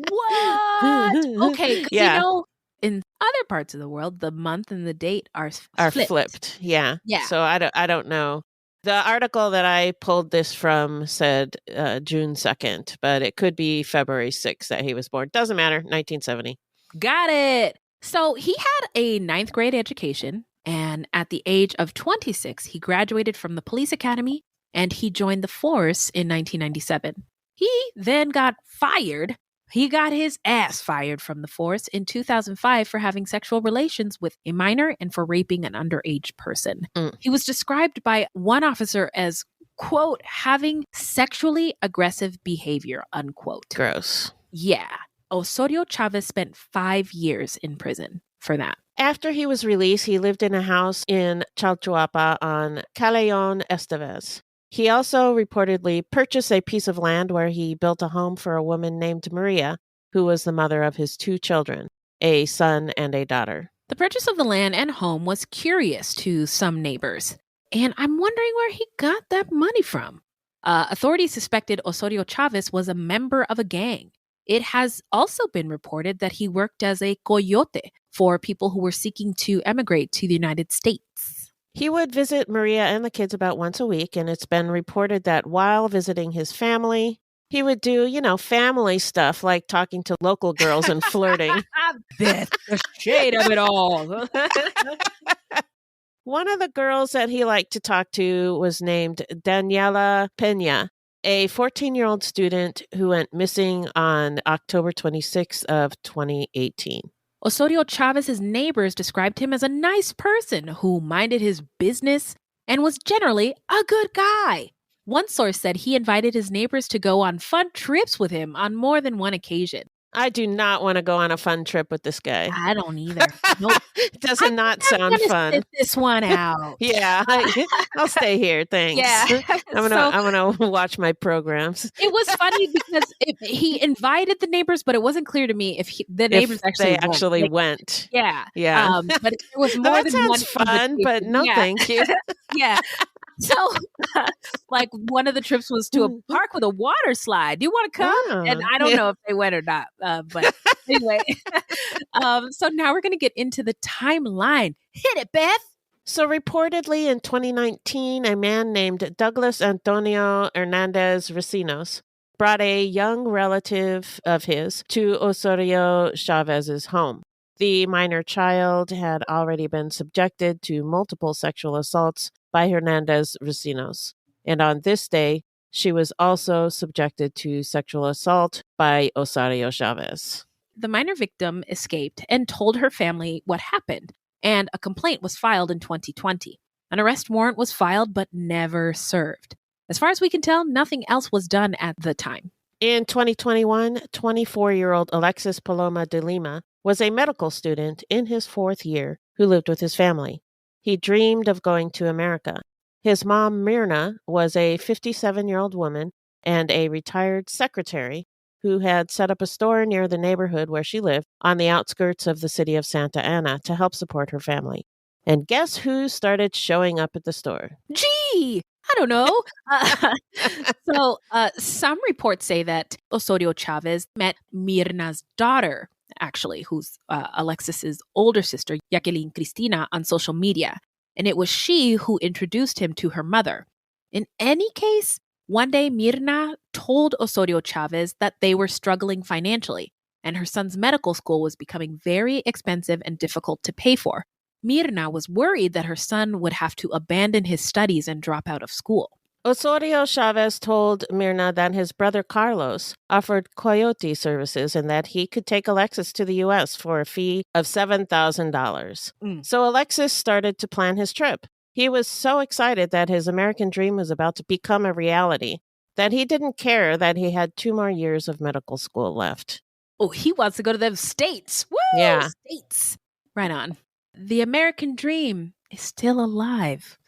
What? Okay, because in other parts of the world, the month and the date are flipped. Yeah. So I don't know. The article that I pulled this from said June 2nd, but it could be February 6th that he was born. Doesn't matter. 1970. Got it. So he had a 9th grade education, and at the age of 26, he graduated from the police academy and he joined the force in 1997. He then got fired. He got his ass fired from the force in 2005 for having sexual relations with a minor and for raping an underage person. He was described by one officer as, quote, having sexually aggressive behavior, unquote. Gross. Yeah. Osorio Chávez spent 5 years in prison for that. After he was released, he lived in a house in Chalchuapa on Callejon Estevez. He also reportedly purchased a piece of land where he built a home for a woman named Maria, who was the mother of his 2 children, a son and a daughter. The purchase of the land and home was curious to some neighbors, and I'm wondering where he got that money from. Authorities suspected Osorio Chávez was a member of a gang. It has also been reported that he worked as a coyote for people who were seeking to emigrate to the United States. He would visit Maria and the kids about once a week, and it's been reported that while visiting his family, he would do, family stuff like talking to local girls and flirting. Beth, the shade of it all. One of the girls that he liked to talk to was named Daniela Peña, a 14-year-old student who went missing on October 26th of 2018. Osorio Chávez's neighbors described him as a nice person who minded his business and was generally a good guy. One source said he invited his neighbors to go on fun trips with him on more than one occasion. I do not want to go on a fun trip with this guy. I don't either. Nope. Does not sound fun. Sit this one out. Yeah, I'll stay here. Thanks. Yeah, I'm gonna watch my programs. It was funny because he invited the neighbors, but it wasn't clear to me if the neighbors actually went. Yeah, yeah. But it was more than one. That sounds fun, but no, thank you. Yeah. So, one of the trips was to a park with a water slide. Do you want to come? And I don't know if they went or not. But anyway, so now we're going to get into the timeline. Hit it, Beth. So reportedly in 2019, a man named Douglas Antonio Hernandez Recinos brought a young relative of his to Osorio Chávez's home. The minor child had already been subjected to multiple sexual assaults by Hernandez Recinos. And on this day, she was also subjected to sexual assault by Osorio Chávez. the minor victim escaped and told her family what happened, and a complaint was filed in 2020. An arrest warrant was filed but never served. As far as we can tell, nothing else was done at the time. In 2021, 24-year-old Alexis Paloma de Lima was a medical student in his 4th year who lived with his family. He dreamed of going to America. His mom, Mirna, was a 57-year-old woman and a retired secretary who had set up a store near the neighborhood where she lived on the outskirts of the city of Santa Ana to help support her family. And guess who started showing up at the store? Gee, I don't know. Some reports say that Osorio Chávez met Mirna's daughter, actually, who's Alexis's older sister, Jacqueline Cristina, on social media. And it was she who introduced him to her mother. In any case, one day Mirna told Osorio Chávez that they were struggling financially, and her son's medical school was becoming very expensive and difficult to pay for. Mirna was worried that her son would have to abandon his studies and drop out of school. Osorio Chávez told Mirna that his brother Carlos offered coyote services and that he could take Alexis to the U.S. for a fee of $7,000. So Alexis started to plan his trip. He was so excited that his American dream was about to become a reality that he didn't care that he had 2 more years of medical school left. Oh, he wants to go to the States. Woo! Yeah. States. Right on. The American dream is still alive.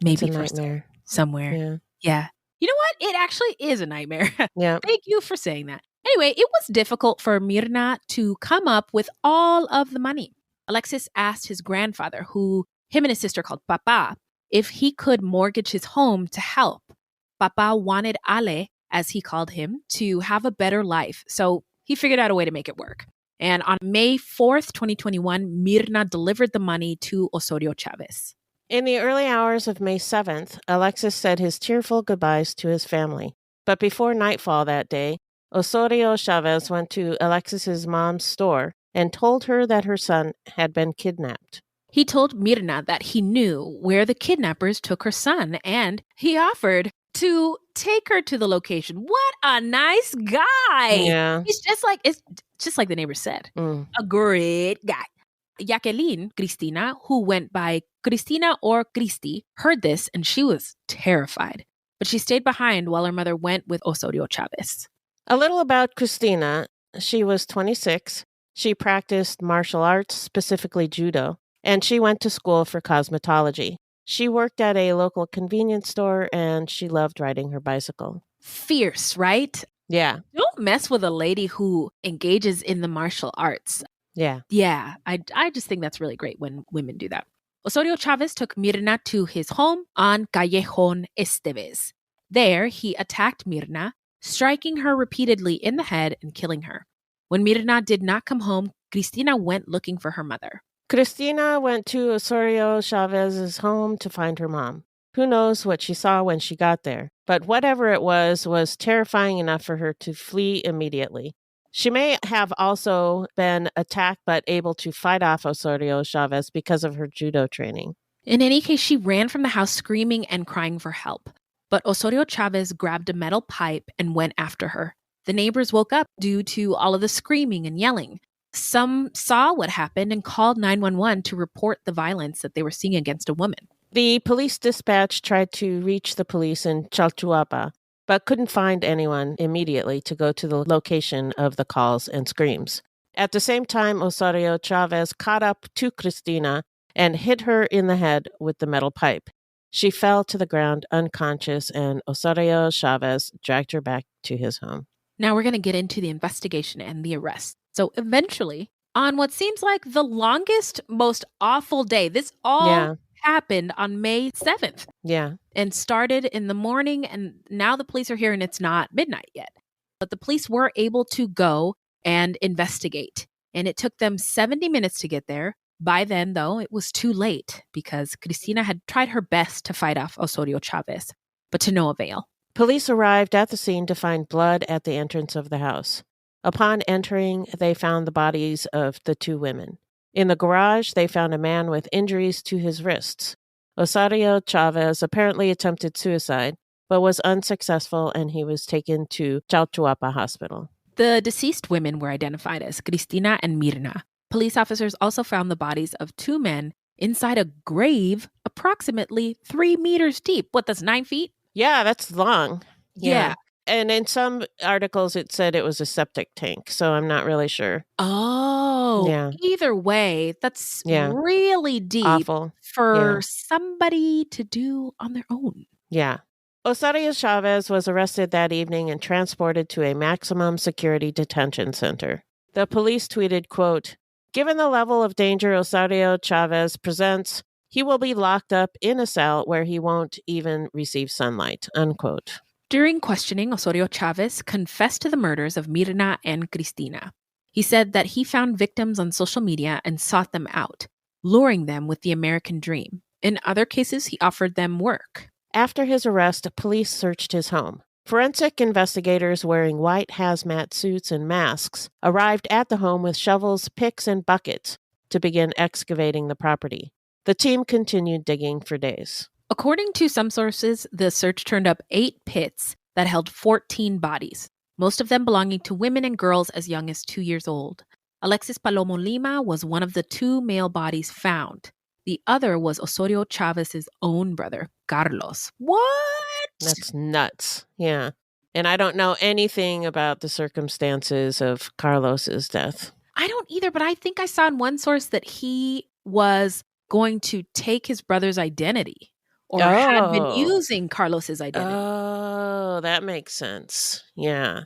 Maybe It's a for nightmare. somewhere. Yeah. You know what? It actually is a nightmare. Yeah. Thank you for saying that. Anyway, it was difficult for Mirna to come up with all of the money. Alexis asked his grandfather, who him and his sister called Papa, if he could mortgage his home to help. Papa wanted Ale, as he called him, to have a better life. So he figured out a way to make it work. And on May 4th, 2021, Mirna delivered the money to Osorio Chávez. In the early hours of May 7th, Alexis said his tearful goodbyes to his family. But before nightfall that day, Osorio Chávez went to Alexis's mom's store and told her that her son had been kidnapped. He told Mirna that he knew where the kidnappers took her son, and he offered to take her to the location. What a nice guy. Yeah. It's just like the neighbor said. Mm. A great guy. Jacqueline Cristina, who went by Cristina or Cristi, heard this and she was terrified. But she stayed behind while her mother went with Osorio Chávez. A little about Cristina. She was 26. She practiced martial arts, specifically judo, and she went to school for cosmetology. She worked at a local convenience store and she loved riding her bicycle. Fierce, right? Yeah. Don't mess with a lady who engages in the martial arts. Yeah. Yeah, I just think that's really great when women do that. Osorio Chávez took Mirna to his home on Callejón Esteves. There, he attacked Mirna, striking her repeatedly in the head and killing her. When Mirna did not come home, Cristina went looking for her mother. Cristina went to Osorio Chávez's home to find her mom. Who knows what she saw when she got there, but whatever it was terrifying enough for her to flee immediately. She may have also been attacked but able to fight off Osorio Chávez because of her judo training. In any case, she ran from the house screaming and crying for help. But Osorio Chávez grabbed a metal pipe and went after her. The neighbors woke up due to all of the screaming and yelling. Some saw what happened and called 911 to report the violence that they were seeing against a woman. The police dispatch tried to reach the police in Chalchuapa, but couldn't find anyone immediately to go to the location of the calls and screams. At the same time, Osorio Chávez caught up to Cristina and hit her in the head with the metal pipe. She fell to the ground unconscious, and Osorio Chávez dragged her back to his home. Now we're going to get into the investigation and the arrest. So eventually, on what seems like the longest, most awful day, this all happened on May 7th. Yeah. And started in the morning, and now the police are here and it's not midnight yet. But the police were able to go and investigate. And it took them 70 minutes to get there. By then, though, it was too late because Cristina had tried her best to fight off Osorio Chávez, but to no avail. Police arrived at the scene to find blood at the entrance of the house. Upon entering, they found the bodies of the 2 women. In the garage, they found a man with injuries to his wrists. Osorio Chávez apparently attempted suicide, but was unsuccessful and he was taken to Chalchuapa Hospital. The deceased women were identified as Cristina and Mirna. Police officers also found the bodies of 2 men inside a grave approximately 3 meters deep. What, that's 9 feet? Yeah, that's long. Yeah. And in some articles, it said it was a septic tank, so I'm not really sure. Oh, Yeah. Either way, that's Yeah. really deep Awful. for Yeah. somebody to do on their own. Yeah. Osorio Chavez was arrested that evening and transported to a maximum security detention center. The police tweeted, quote, "Given the level of danger Osorio Chavez presents, he will be locked up in a cell where he won't even receive sunlight," unquote. During questioning, Osorio Chavez confessed to the murders of Mirna and Cristina. He said that he found victims on social media and sought them out, luring them with the American dream. In other cases, he offered them work. After his arrest, police searched his home. Forensic investigators wearing white hazmat suits and masks arrived at the home with shovels, picks, and buckets to begin excavating the property. The team continued digging for days. According to some sources, the search turned up 8 pits that held 14 bodies, most of them belonging to women and girls as young as 2 years old. Alexis Palomo Lima was one of the 2 male bodies found. The other was Osorio Chavez's own brother, Carlos. What? That's nuts. Yeah. And I don't know anything about the circumstances of Carlos's death. I don't either, but I think I saw in one source that he was going to take his brother's identity or had been using Carlos's identity. Oh, that makes sense. Yeah.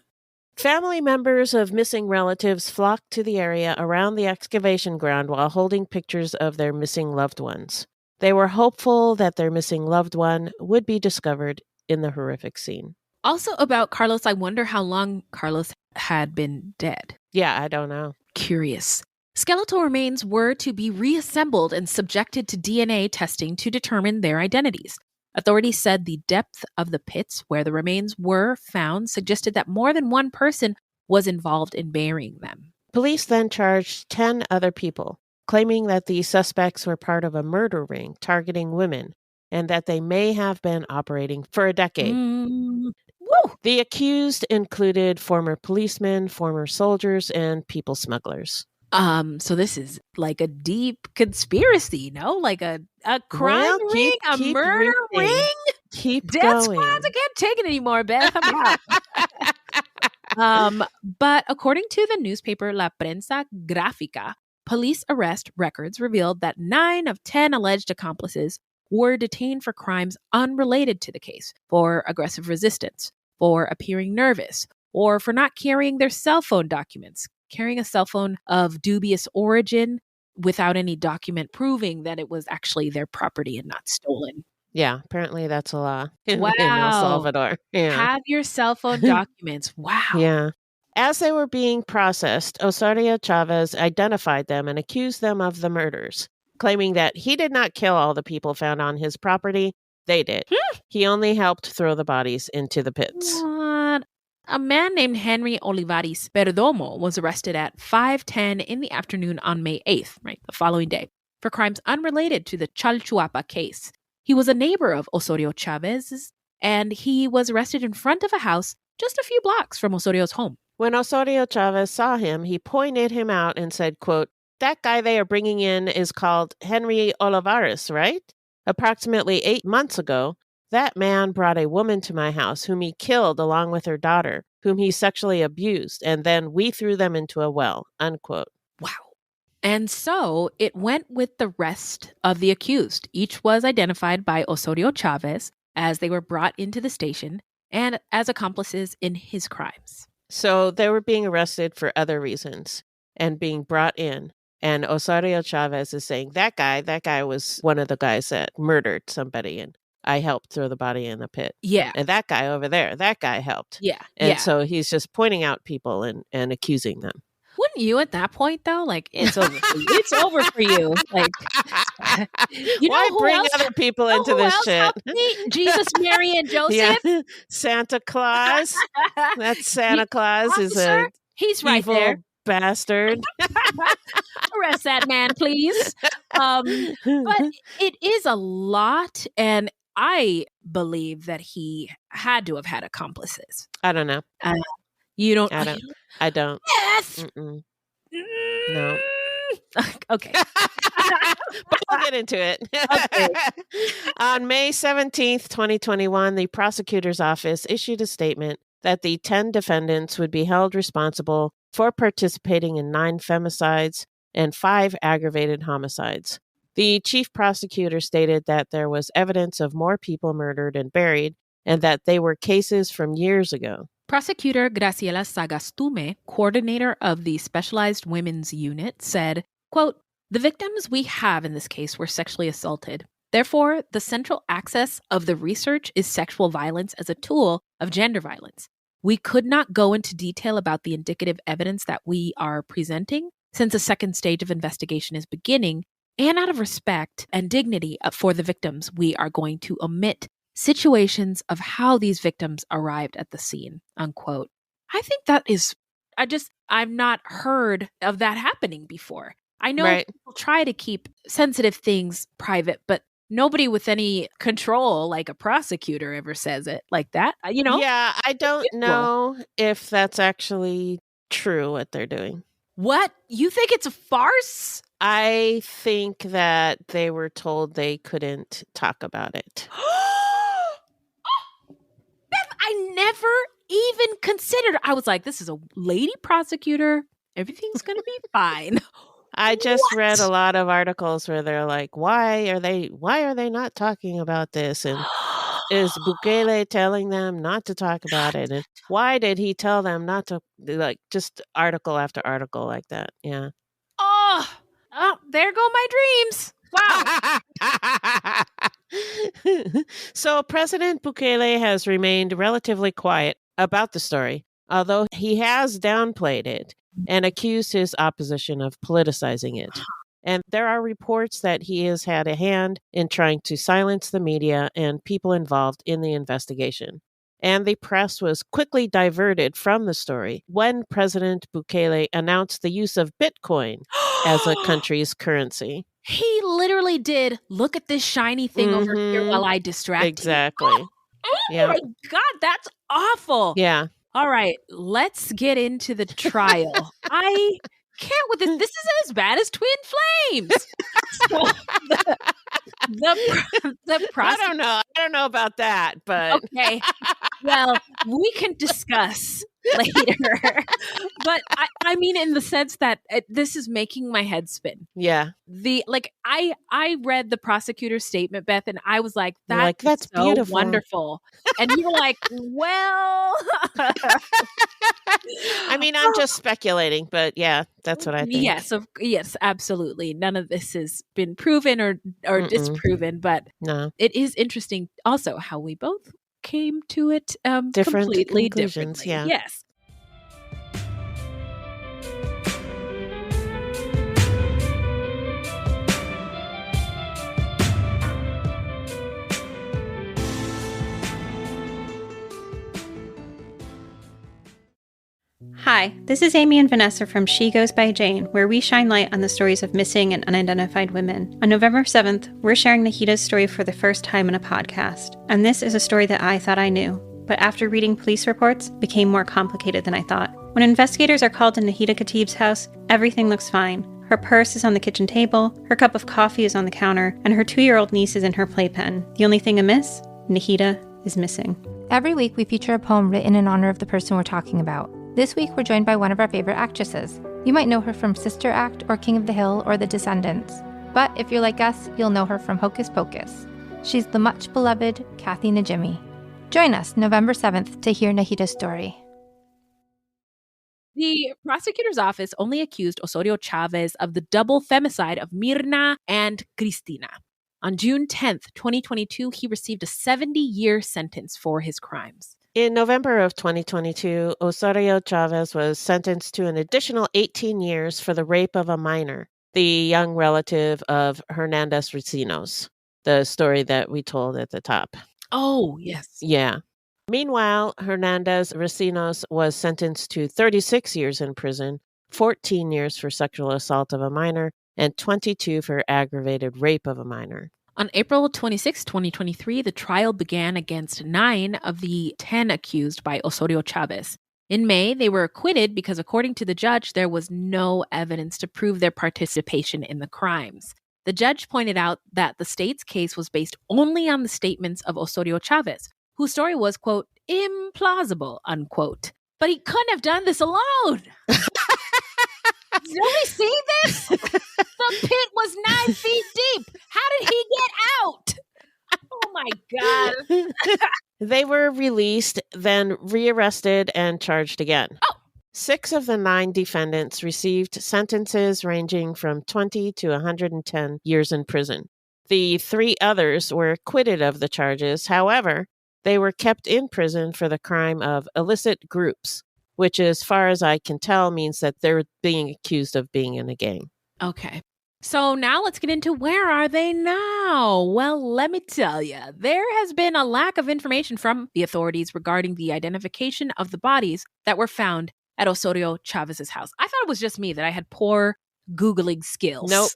Family members of missing relatives flocked to the area around the excavation ground while holding pictures of their missing loved ones. They were hopeful that their missing loved one would be discovered in the horrific scene. Also about Carlos, I wonder how long Carlos had been dead. Yeah, I don't know. Curious. Skeletal remains were to be reassembled and subjected to DNA testing to determine their identities. Authorities said the depth of the pits where the remains were found suggested that more than one person was involved in burying them. Police then charged 10 other people, claiming that the suspects were part of a murder ring targeting women and that they may have been operating for a decade. Woo! The accused included former policemen, former soldiers, and people smugglers. So this is like a deep conspiracy, no? Like a crime ring, a murder ring? Keep Death going. squads, I can't take it anymore, Beth. I'm out. But according to the newspaper La Prensa Gráfica, police arrest records revealed that 9 of 10 alleged accomplices were detained for crimes unrelated to the case, for aggressive resistance, for appearing nervous, or for not carrying their cell phone documents. Carrying a cell phone of dubious origin without any document proving that it was actually their property and not stolen. Yeah, apparently that's a law in Wow. El Salvador. Yeah. Have your cell phone documents. Wow. Yeah. As they were being processed, Osorio Chavez identified them and accused them of the murders, claiming that he did not kill all the people found on his property. They did. He only helped throw the bodies into the pits. What? A man named Henry Olivares Perdomo was arrested at 5:10 in the afternoon on May 8th, right, the following day, for crimes unrelated to the Chalchuapa case. He was a neighbor of Osorio Chavez's, and he was arrested in front of a house just a few blocks from Osorio's home. When Osorio Chavez saw him, he pointed him out and said, quote, "That guy they are bringing in is called Henry Olivares, right? Approximately 8 months ago, that man brought a woman to my house whom he killed along with her daughter, whom he sexually abused, and then we threw them into a well," unquote. Wow. And so it went with the rest of the accused. Each was identified by Osorio Chavez as they were brought into the station and as accomplices in his crimes. So they were being arrested for other reasons and being brought in. And Osorio Chavez is saying, that guy was one of the guys that murdered somebody, and I helped throw the body in the pit. Yeah. And that guy over there, that guy helped. Yeah. And so he's just pointing out people and accusing them. Wouldn't you at that point, though? Like, it's over for you. It's over for you. Like, why bring other people into this shit? Jesus, Mary, and Joseph. Yeah. Santa Claus. That Santa Claus is a he's right evil there. Bastard. Arrest that man, please. But it is a lot, and I believe that he had to have had accomplices. I don't know. You don't. I don't. Yes. Mm-mm. No. Okay. But we'll get into it. Okay. On May 17th, 2021, the prosecutor's office issued a statement that the 10 defendants would be held responsible for participating in 9 femicides and 5 aggravated homicides. The chief prosecutor stated that there was evidence of more people murdered and buried, and that they were cases from years ago. Prosecutor Graciela Sagastume, coordinator of the Specialized Women's Unit, said, quote, "The victims we have in this case were sexually assaulted. Therefore, the central axis of the research is sexual violence as a tool of gender violence. We could not go into detail about the indicative evidence that we are presenting, since a second stage of investigation is beginning, and out of respect and dignity for the victims, we are going to omit situations of how these victims arrived at the scene," unquote. I think that is, I've not heard of that happening before. I know people try to keep sensitive things private, but nobody with any control, like a prosecutor, ever says it like that, you know? Yeah, I don't know if that's actually true what they're doing. What? You think it's a farce? I think that they were told they couldn't talk about it. Beth, I never even considered. I was like, this is a lady prosecutor. Everything's going to be fine. I just read a lot of articles where they're like, why are they not talking about this? And is Bukele telling them not to talk about it? And why did he tell them not to, like, just article after article like that? Yeah. Oh, there go my dreams. Wow. So President Bukele has remained relatively quiet about the story, although he has downplayed it and accused his opposition of politicizing it. And there are reports that he has had a hand in trying to silence the media and people involved in the investigation. And the press was quickly diverted from the story when President Bukele announced the use of Bitcoin as a country's currency. He literally did. Look at this shiny thing over here while I distract you. Exactly. Oh my God, that's awful. Yeah. All right, let's get into the trial. I can't with this. This isn't as bad as Twin Flames. So the I don't know about that, but okay. Well, we can discuss later. But I mean, in the sense that this is making my head spin. Yeah. I read the prosecutor's statement, Beth, and I was like, that's so beautiful, wonderful. And you were like, well, I mean, I'm just speculating, but yeah, that's what I think. Yes, absolutely. None of this has been proven or disproven, but it is interesting also how we both came to it different completely conclusions. differently. Yeah. Yes. Hi, this is Amy and Vanessa from She Goes by Jane, where we shine light on the stories of missing and unidentified women. On November 7th, we're sharing Nahida's story for the first time in a podcast. And this is a story that I thought I knew, but after reading police reports, became more complicated than I thought. When investigators are called to Nahida Khatib's house, everything looks fine. Her purse is on the kitchen table, her cup of coffee is on the counter, and her 2-year-old niece is in her playpen. The only thing amiss? Nahida is missing. Every week, we feature a poem written in honor of the person we're talking about. This week, we're joined by one of our favorite actresses. You might know her from Sister Act or King of the Hill or The Descendants. But if you're like us, you'll know her from Hocus Pocus. She's the much-beloved Kathy Najimy. Join us November 7th to hear Nahida's story. The prosecutor's office only accused Osorio Chávez of the double femicide of Mirna and Cristina. On June 10th, 2022, he received a 70-year sentence for his crimes. In November of 2022, Osorio Chávez was sentenced to an additional 18 years for the rape of a minor, the young relative of Hernandez Recinos, the story that we told at the top. Oh, yes. Yeah. Meanwhile, Hernandez Recinos was sentenced to 36 years in prison, 14 years for sexual assault of a minor, and 22 for aggravated rape of a minor. On April 26, 2023, the trial began against 9 of the 10 accused by Osorio Chávez. In May, they were acquitted because, according to the judge, there was no evidence to prove their participation in the crimes. The judge pointed out that the state's case was based only on the statements of Osorio Chávez, whose story was, quote, implausible, unquote. But he couldn't have done this alone. Did we see this? The pit was 9 feet deep. How did he get out? Oh my God. They were released, then rearrested and charged again. Oh. 6 of the 9 defendants received sentences ranging from 20 to 110 years in prison. The 3 others were acquitted of the charges. However, they were kept in prison for the crime of illicit groups, which, as far as I can tell, means that they're being accused of being in a gang. Okay. So now let's get into where are they now? Well, let me tell you, there has been a lack of information from the authorities regarding the identification of the bodies that were found at Osorio Chávez's house. I thought it was just me that I had poor Googling skills. Nope.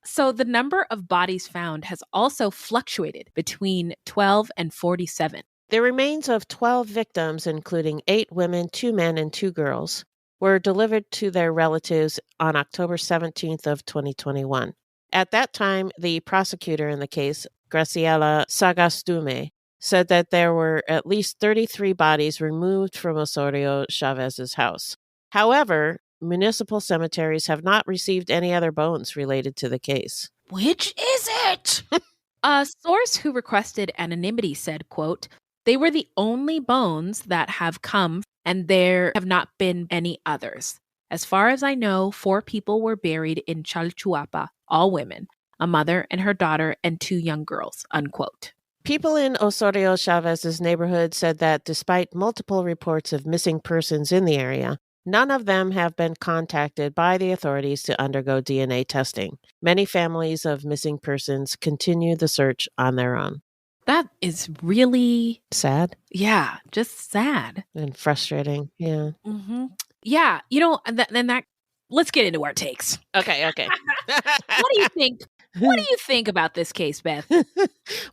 So the number of bodies found has also fluctuated between 12 and 47. The remains of 12 victims, including 8 women, 2 men, and 2 girls, were delivered to their relatives on October 17th of 2021. At that time, the prosecutor in the case, Graciela Sagastume, said that there were at least 33 bodies removed from Osorio Chávez's house. However, municipal cemeteries have not received any other bones related to the case. Which is it? A source who requested anonymity said, quote, they were the only bones that have come, and there have not been any others. As far as I know, 4 people were buried in Chalchuapa, all women, a mother and her daughter, and 2 young girls, unquote. People in Osorio Chávez's neighborhood said that despite multiple reports of missing persons in the area, none of them have been contacted by the authorities to undergo DNA testing. Many families of missing persons continue the search on their own. That is really sad. Yeah, just sad. And frustrating. Yeah. Mm-hmm. Yeah, let's get into our takes. Okay. What do you think? What do you think about this case, Beth? Well,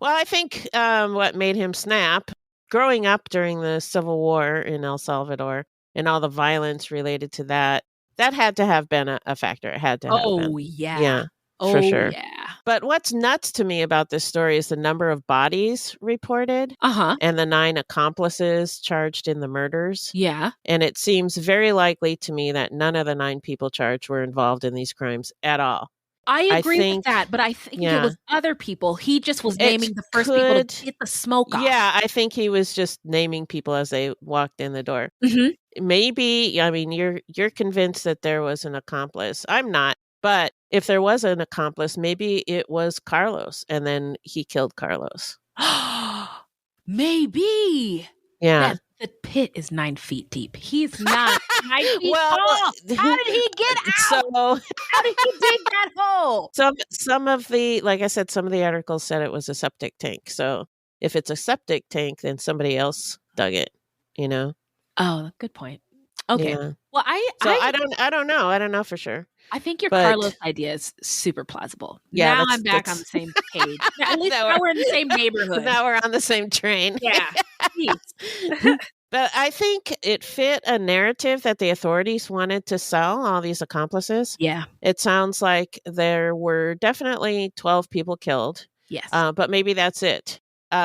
I think what made him snap, growing up during the Civil War in El Salvador and all the violence related to that had to have been a factor. It had to have been. Oh, yeah. Yeah, for sure. Yeah. But what's nuts to me about this story is the number of bodies reported and the 9 accomplices charged in the murders. Yeah. And it seems very likely to me that none of the 9 people charged were involved in these crimes at all. I agree with that, but I think it was other people. He just was naming the first people to get the smoke off. Yeah, I think he was just naming people as they walked in the door. Mm-hmm. Maybe, I mean, you're convinced that there was an accomplice. I'm not. But if there was an accomplice, maybe it was Carlos, and then he killed Carlos. Maybe. Yeah. The pit is 9 feet deep. He's not 9 feet tall. How did he get out? How did he dig that hole? Some of the, like I said, some of the articles said it was a septic tank. So if it's a septic tank, then somebody else dug it, you know? Oh, good point. Okay. Yeah. Well, I don't know. I don't know for sure. I think your Carlos idea is super plausible. Yeah, now I'm back on the same page. At least now we're in the same neighborhood. Now we're on the same train. Yeah. But I think it fit a narrative that the authorities wanted to sell, all these accomplices. Yeah. It sounds like there were definitely 12 people killed. Yes. But maybe that's it.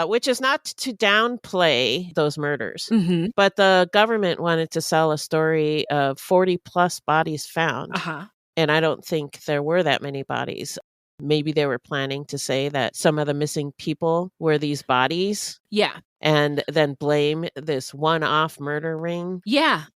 Which is not to downplay those murders. Mm-hmm. But the government wanted to sell a story of 40 plus bodies found. And I don't think there were that many bodies. Maybe they were planning to say that some of the missing people were these bodies. Yeah. And then blame this one-off murder ring. Yeah.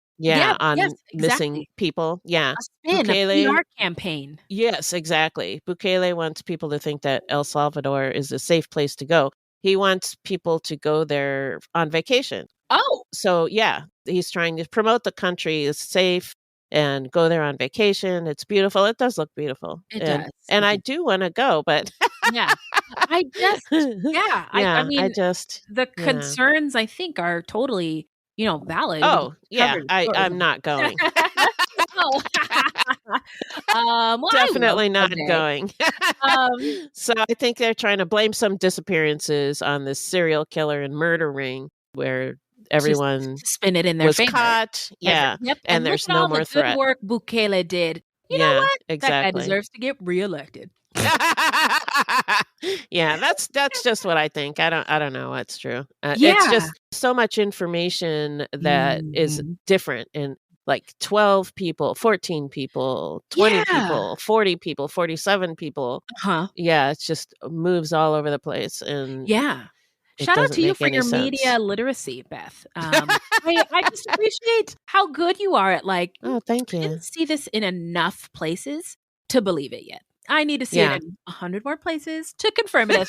On missing people. Yeah. A spin, a PR campaign. Yes, exactly. Bukele wants people to think that El Salvador is a safe place to go. He wants people to go there on vacation. Oh. So, yeah, he's trying to promote the country is safe and go there on vacation. It's beautiful. It does look beautiful. It does. And I do want to go, but... Yeah. I mean, the concerns, I think, are totally, valid. Oh, yeah. I'm not going. Definitely not going. So I think they're trying to blame some disappearances on this serial killer and murder ring where everyone spin it in their was favor. caught. Yeah. Yep. And look there's at no all more the threat. good work Bukele did. You know Yeah, what? That guy exactly. deserves to get reelected. Yeah, that's just what I think. I don't know what's true. It's Yeah. just so much information that is Mhm. different in like 12 people, 14 people, 20 Yeah. people, 40 people, 47 people. Huh. Yeah, it just moves all over the place, and Yeah. it Shout out doesn't to you make for any your sense. media literacy, Beth. I just appreciate how good you are at like, Oh, thank I you. didn't see this in enough places to believe it yet. I need to see Yeah. it in 100 more places to confirm it.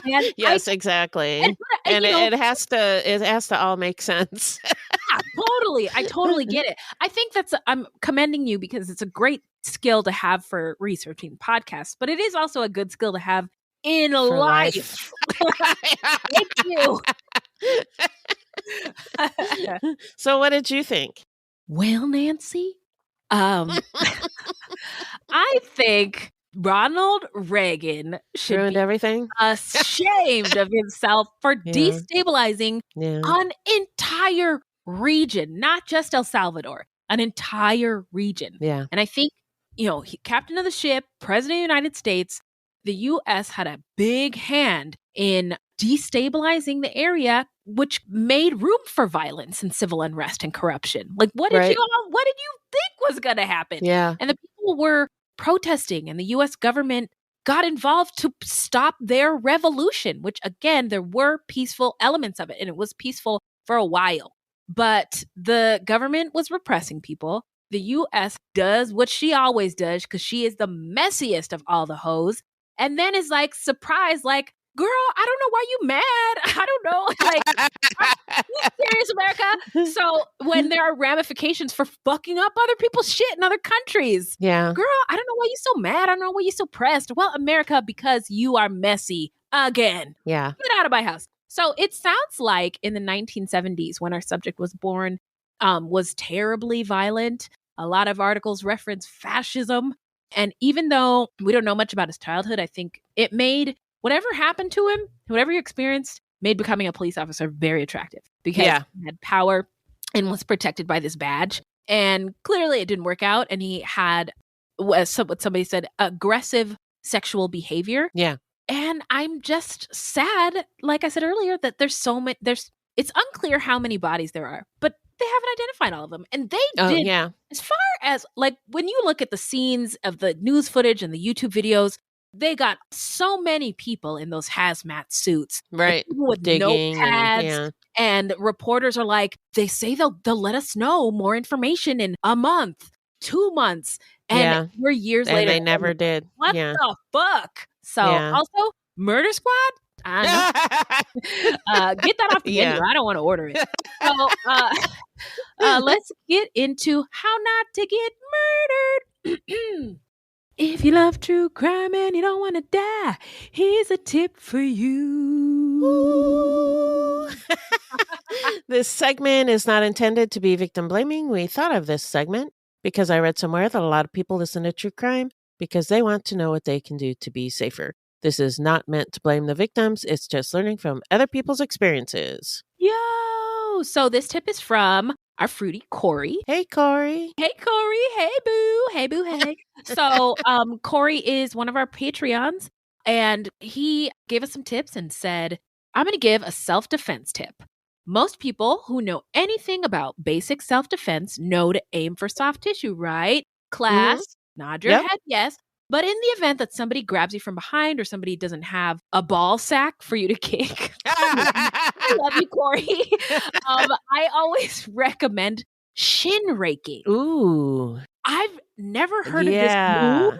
And Yes, exactly. And you know, it has to all make sense. yeah, totally. I totally get it. I think I'm commending you because it's a great skill to have for researching podcasts, but it is also a good skill to have in For life. Thank you. So what did you think? Well, Nancy, I think Ronald Reagan should Ruined be everything? ashamed of himself for Yeah. destabilizing Yeah. an entire region, not just El Salvador, an entire region. Yeah. And I think, captain of the ship, president of the United States, the U.S. had a big hand in destabilizing the area, which made room for violence and civil unrest and corruption. Like, what did Right. you think was going to happen? Yeah. And the people were protesting, and the U.S. government got involved to stop their revolution, which, again, there were peaceful elements of it, and it was peaceful for a while. But the government was repressing people. The U.S. does what she always does because she is the messiest of all the hoes, and then is like surprised, like, girl, I don't know why you mad. I don't know. Like, are you serious, America? So when there are ramifications for fucking up other people's shit in other countries, Yeah. girl, I don't know why you're so mad. I don't know why you're so pressed. Well, America, because you are messy again. Yeah. Get out of my house. So it sounds like in the 1970s, when our subject was born, was terribly violent. A lot of articles reference fascism. And even though we don't know much about his childhood, I think it made whatever happened to him, whatever you experienced, made becoming a police officer very attractive because he had power and was protected by this badge. And clearly it didn't work out. And he had, what somebody said, aggressive sexual behavior. Yeah. And I'm just sad, like I said earlier, that there's so many, it's unclear how many bodies there are, but they haven't identified all of them. And they did. Yeah. As far as, like, when you look at the scenes of the news footage and the YouTube videos, they got so many people in those hazmat suits. Right. People with Digging notepads. And reporters are like, they say they'll let us know more information in a month, 2 months. And we're years later. And they never did. What the fuck? So also, Murder Squad? I know. Get that off the menu. I don't want to order it. So let's get into how not to get murdered. If you love true crime and you don't want to die, here's a tip for you. This segment is not intended to be victim blaming. We thought of this segment because I read somewhere that a lot of people listen to true crime because they want to know what they can do to be safer. This is not meant to blame the victims. It's just learning from other people's experiences. Yo! So this tip is from our fruity Corey. Hey, Corey. Hey, Corey. Hey, boo. Hey, boo. Hey. So Corey is one of our Patreons, and he gave us some tips and said, I'm going to give a self-defense tip. Most people who know anything about basic self-defense know to aim for soft tissue, right? Class, nod your head, yes. But in the event that somebody grabs you from behind or somebody doesn't have a ball sack for you to kick, I love you, Corey. I always recommend shin raking. Ooh. I've never heard of this move,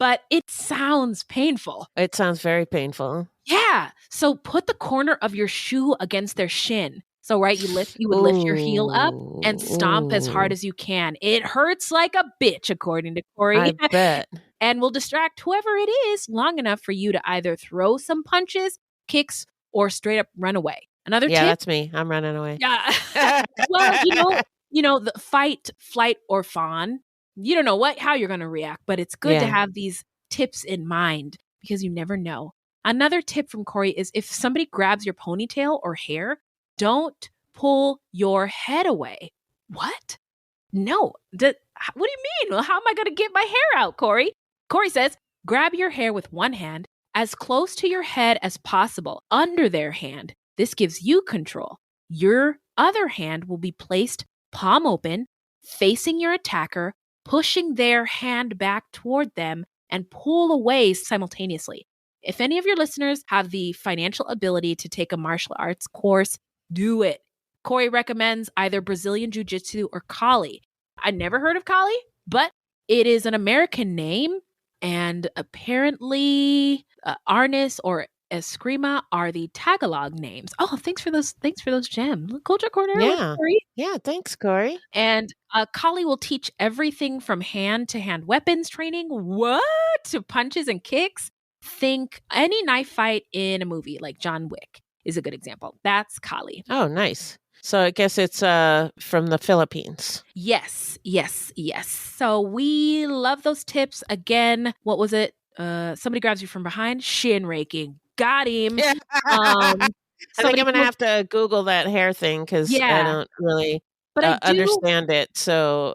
but it sounds painful. It sounds very painful. Yeah. So put the corner of your shoe against their shin. So, right, you would lift your heel up and stomp as hard as you can. It hurts like a bitch, according to Corey. I bet. And will distract whoever it is long enough for you to either throw some punches, kicks, or straight up run away. Another tip. Yeah, that's me. I'm running away. Yeah. Well, the fight, flight, or fawn. You don't know how you're going to react, but it's good to have these tips in mind because you never know. Another tip from Corey is if somebody grabs your ponytail or hair, don't pull your head away. What? No. What do you mean? Well, how am I going to get my hair out, Corey? Corey says, grab your hair with one hand as close to your head as possible under their hand. This gives you control. Your other hand will be placed palm open, facing your attacker, pushing their hand back toward them, and pull away simultaneously. If any of your listeners have the financial ability to take a martial arts course, do it. Corey recommends either Brazilian Jiu-Jitsu or Kali. I never heard of Kali, but it is an American name, and apparently Arnis or Eskrima are the Tagalog names. Oh, thanks for those gems. Culture Corner. Yeah. Corey. Yeah, thanks, Corey. And Kali will teach everything from hand-to-hand weapons training, to punches and kicks. Think any knife fight in a movie like John Wick is a good example. That's Kali. Oh, nice. So I guess it's from the Philippines. Yes. So we love those tips. Again, what was it? Somebody grabs you from behind. Shin raking. Got him. I think I'm going to have to Google that hair thing because I don't really understand it. So,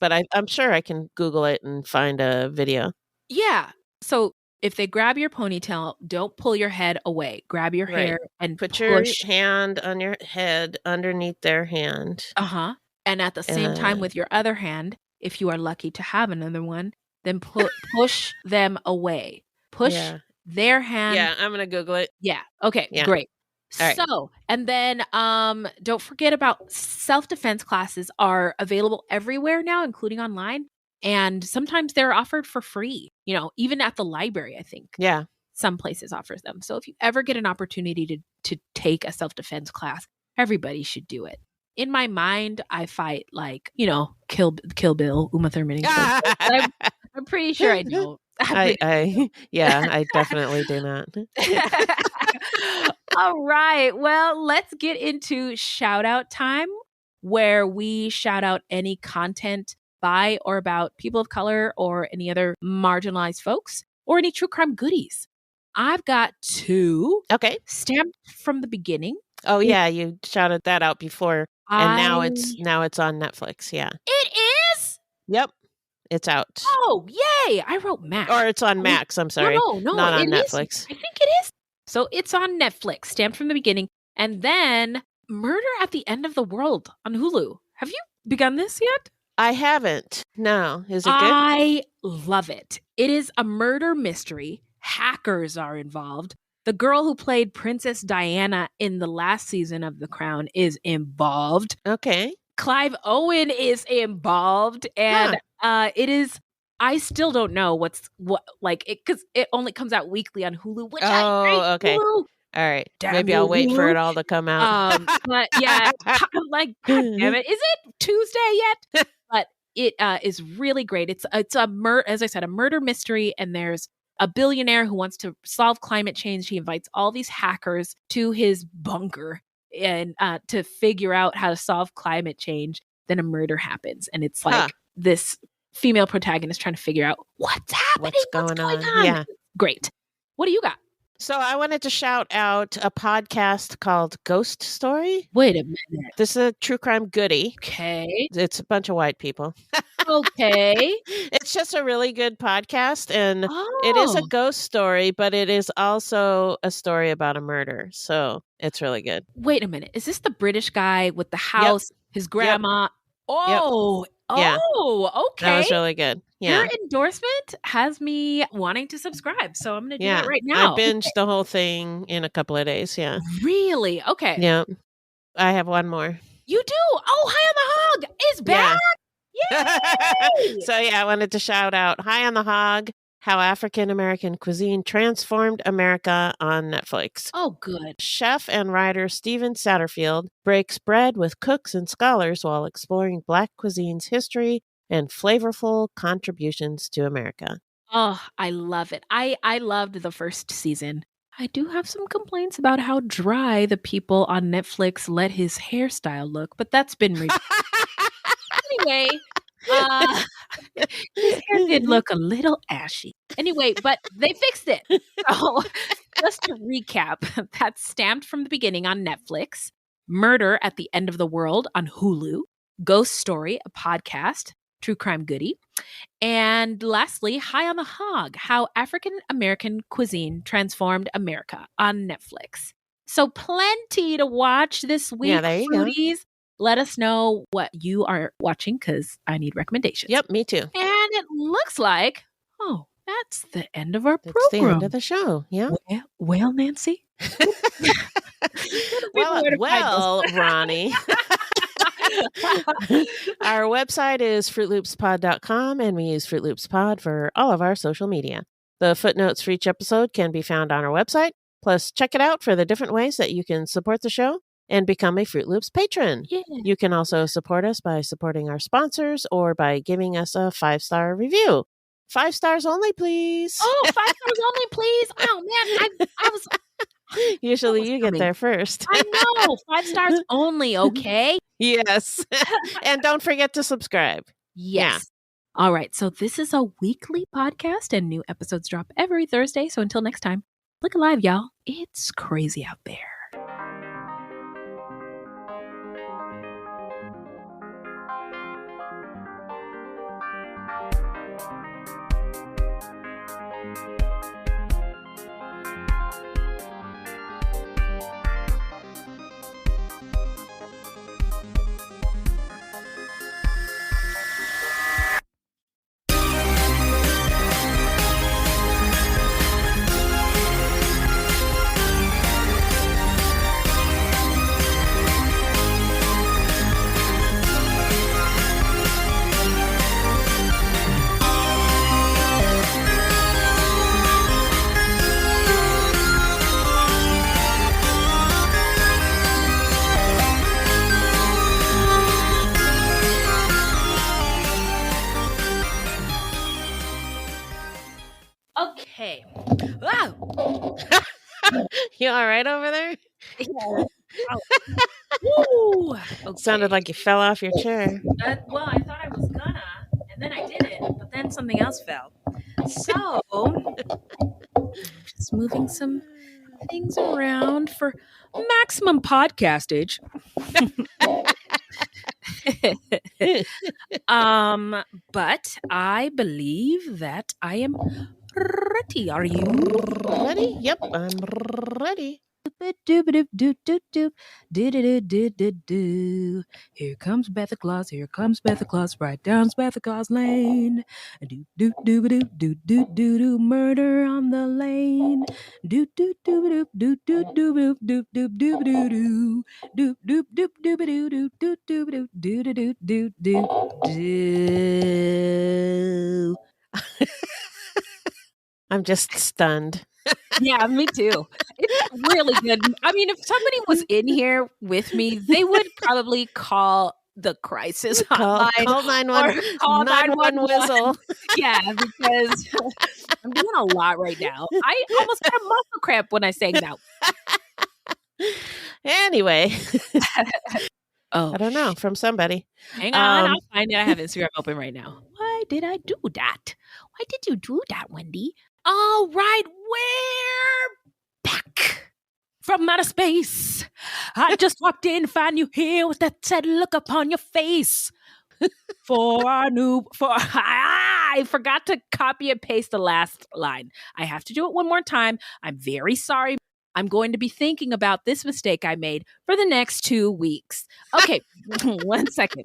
but I'm sure I can Google it and find a video. Yeah. So if they grab your ponytail, don't pull your head away. Grab your hair and put your hand on your head underneath their hand. And at the same time with your other hand, if you are lucky to have another one, then push them away. Push their hand. Yeah, I'm going to Google it. Yeah. Okay, great. All right. So, and then don't forget about self-defense classes are available everywhere now, including online. And sometimes they're offered for free, even at the library, I think. Yeah. Some places offers them. So if you ever get an opportunity to take a self-defense class, everybody should do it. In my mind, I fight like, Kill Bill, Uma Thurman. I'm pretty sure I don't. I definitely do not. All right. Well, let's get into shout out time, where we shout out any content by or about people of color or any other marginalized folks or any true crime goodies. I've got 2. Okay. Stamped from the beginning. Oh yeah, you shouted that out before, and now it's on Netflix. Yeah. It is? Yep. It's out. Oh, yay. I wrote Max. Or it's on Max, I'm sorry. No, not on Netflix. I think it is. So it's on Netflix, stamped from the beginning. And then Murder at the End of the World on Hulu. Have you begun this yet? I haven't. No. Is it good? I love it. It is a murder mystery. Hackers are involved. The girl who played Princess Diana in the last season of The Crown is involved. Okay. Clive Owen is involved. And it is, I still don't know because it only comes out weekly on Hulu, which I hate. Okay. Hulu. All right. Damn Maybe I'll wait for it all to come out. But yeah, I'm like, God damn it. Is it Tuesday yet? But it is really great. It's as I said, a murder mystery, and there's a billionaire who wants to solve climate change. He invites all these hackers to his bunker and to figure out how to solve climate change. Then a murder happens, and it's like this female protagonist trying to figure out what's happening, what's going on. Yeah. Great. What do you got? So I wanted to shout out a podcast called Ghost Story. Wait a minute. This is a true crime goodie. Okay. It's a bunch of white people. Okay. It's just a really good podcast, and it is a ghost story, but it is also a story about a murder. So it's really good. Wait a minute. Is this the British guy with the house, his grandma? Yep. Oh, yeah. Okay. That was really good. Yeah. Your endorsement has me wanting to subscribe, so I'm going to do it right now. I binged the whole thing in a couple of days. Yeah. Really? Okay. Yeah. I have one more. You do? Oh, High on the Hog is back. Yay! So I wanted to shout out High on the Hog, How African-American Cuisine Transformed America on Netflix. Oh, good. Chef and writer Steven Satterfield breaks bread with cooks and scholars while exploring Black cuisine's history and flavorful contributions to America. Oh, I love it. I loved the first season. I do have some complaints about how dry the people on Netflix let his hairstyle look, but that's been anyway. His hair did look a little ashy. Anyway, but they fixed it. So just to recap, that's Stamped from the Beginning on Netflix. Murder at the End of the World on Hulu, Ghost Story, a podcast, true crime goodie. And lastly, High on the Hog, How African American Cuisine Transformed America on Netflix. So plenty to watch this week, Yeah, there you go. foodies. Let us know what you are watching because I need recommendations. Yep, me too. And it looks like, that's the end of our That's program. the end of the show. Yeah. Well, Nancy. well, Ronnie. Our website is fruitloopspod.com, and we use Fruit Loops Pod for all of our social media. The footnotes for each episode can be found on our website. Plus, check it out for the different ways that you can support the show and become a Fruit Loops patron. Yeah. You can also support us by supporting our sponsors or by giving us a 5-star review. 5 stars only, please. Oh, 5 stars only, please. Oh, man. I was... Usually you get there first. I know. 5 stars only, okay? Yes. And don't forget to subscribe. Yes. Yeah. All right. So this is a weekly podcast and new episodes drop every Thursday. So until next time, look alive, y'all. It's crazy out there. Okay. Wow. You all right over there? Yeah. Woo! Okay. Sounded like you fell off your chair. Well, I thought I was gonna, and then I didn't, but then something else fell. So, just moving some things around for maximum podcastage. But I believe that I am ready. Are you ready? Yep, I'm ready. Here comes Beth Claus, here comes Beth Claus, right down Beth Claus Lane. Murder on the lane. I'm just stunned. Yeah, me too. It's really good. I mean, if somebody was in here with me, they would probably call the crisis hotline. Call 911. Call 911 whistle. Yeah, because I'm doing a lot right now. I almost got a muscle cramp when I sang that. Anyway. I don't know. From somebody. Hang on. I'll find it. I have Instagram open right now. Why did I do that? Why did you do that, Wendy? All right, we're back from outer space. I just walked in, find you here with that sad look upon your face. I forgot to copy and paste the last line. I have to do it one more time. I'm very sorry. I'm going to be thinking about this mistake I made for the next 2 weeks. Okay, 1 second.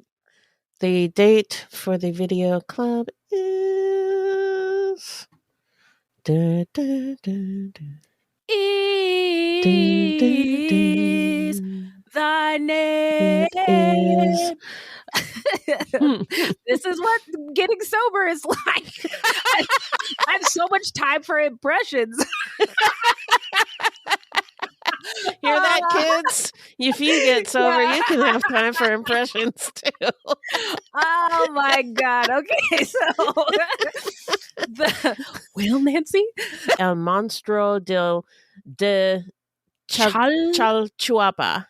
The date for the video club is... Is thy name. This is what getting sober is like. I have so much time for impressions. Hear that, kids? If you get sober, you can have time for impressions too. Oh my God. Okay, so well, Nancy? El monstruo de Chalchuapa.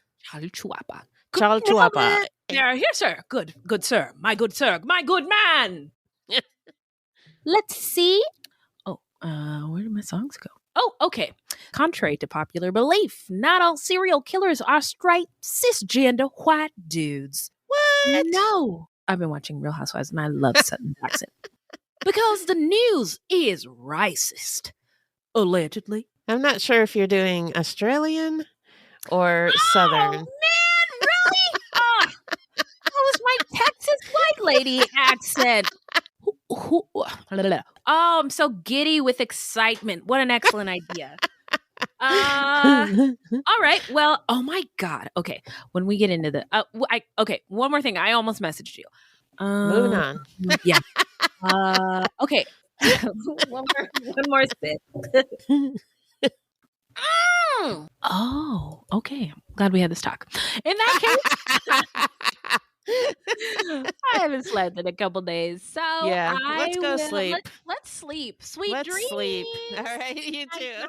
Chalchuapa. Here, sir. Good, sir. My good sir. My good man. Let's see. Oh, where did my songs go? Oh, okay. Contrary to popular belief, not all serial killers are straight, cisgender white dudes. What? No. I've been watching Real Housewives and I love Sutton Jackson. Because the news is racist. Allegedly. I'm not sure if you're doing Australian or Southern. Man, really? That was my Texas white lady accent. Oh, I'm so giddy with excitement. What an excellent idea. All right. Well, oh my God. Okay. When we get into the, okay. One more thing. I almost messaged you. Moving on. Yeah. Okay. one more spit. Oh, okay. I'm glad we had this talk. In that case, I haven't slept in a couple days, so yeah, let's go sleep. Let's sleep. Sweet let's dreams. Sleep. All right, you too.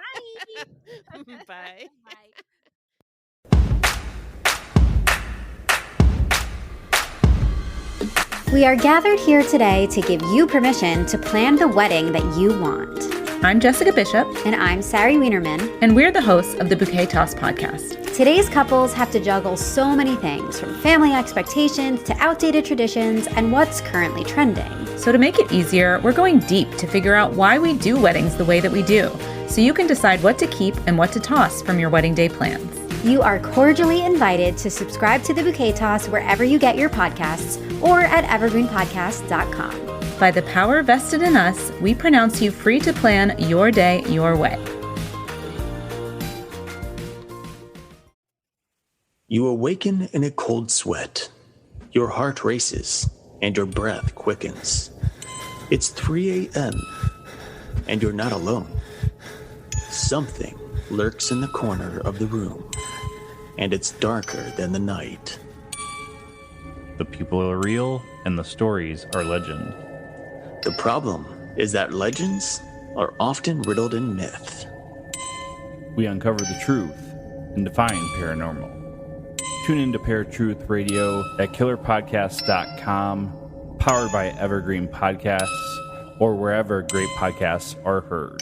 Bye. We are gathered here today to give you permission to plan the wedding that you want. I'm Jessica Bishop. And I'm Sari Wienerman. And we're the hosts of the Bouquet Toss podcast. Today's couples have to juggle so many things, from family expectations to outdated traditions and what's currently trending. So to make it easier, we're going deep to figure out why we do weddings the way that we do, so you can decide what to keep and what to toss from your wedding day plans. You are cordially invited to subscribe to the Bouquet Toss wherever you get your podcasts or at evergreenpodcast.com. By the power vested in us, we pronounce you free to plan your day your way. You awaken in a cold sweat. Your heart races and your breath quickens. It's 3 a.m. and you're not alone. Something lurks in the corner of the room, and it's darker than the night. The people are real and the stories are legend. The problem is that legends are often riddled in myth. We uncover the truth and define paranormal. Tune into Paratruth Radio at killerpodcast.com, powered by Evergreen Podcasts, or wherever great podcasts are heard.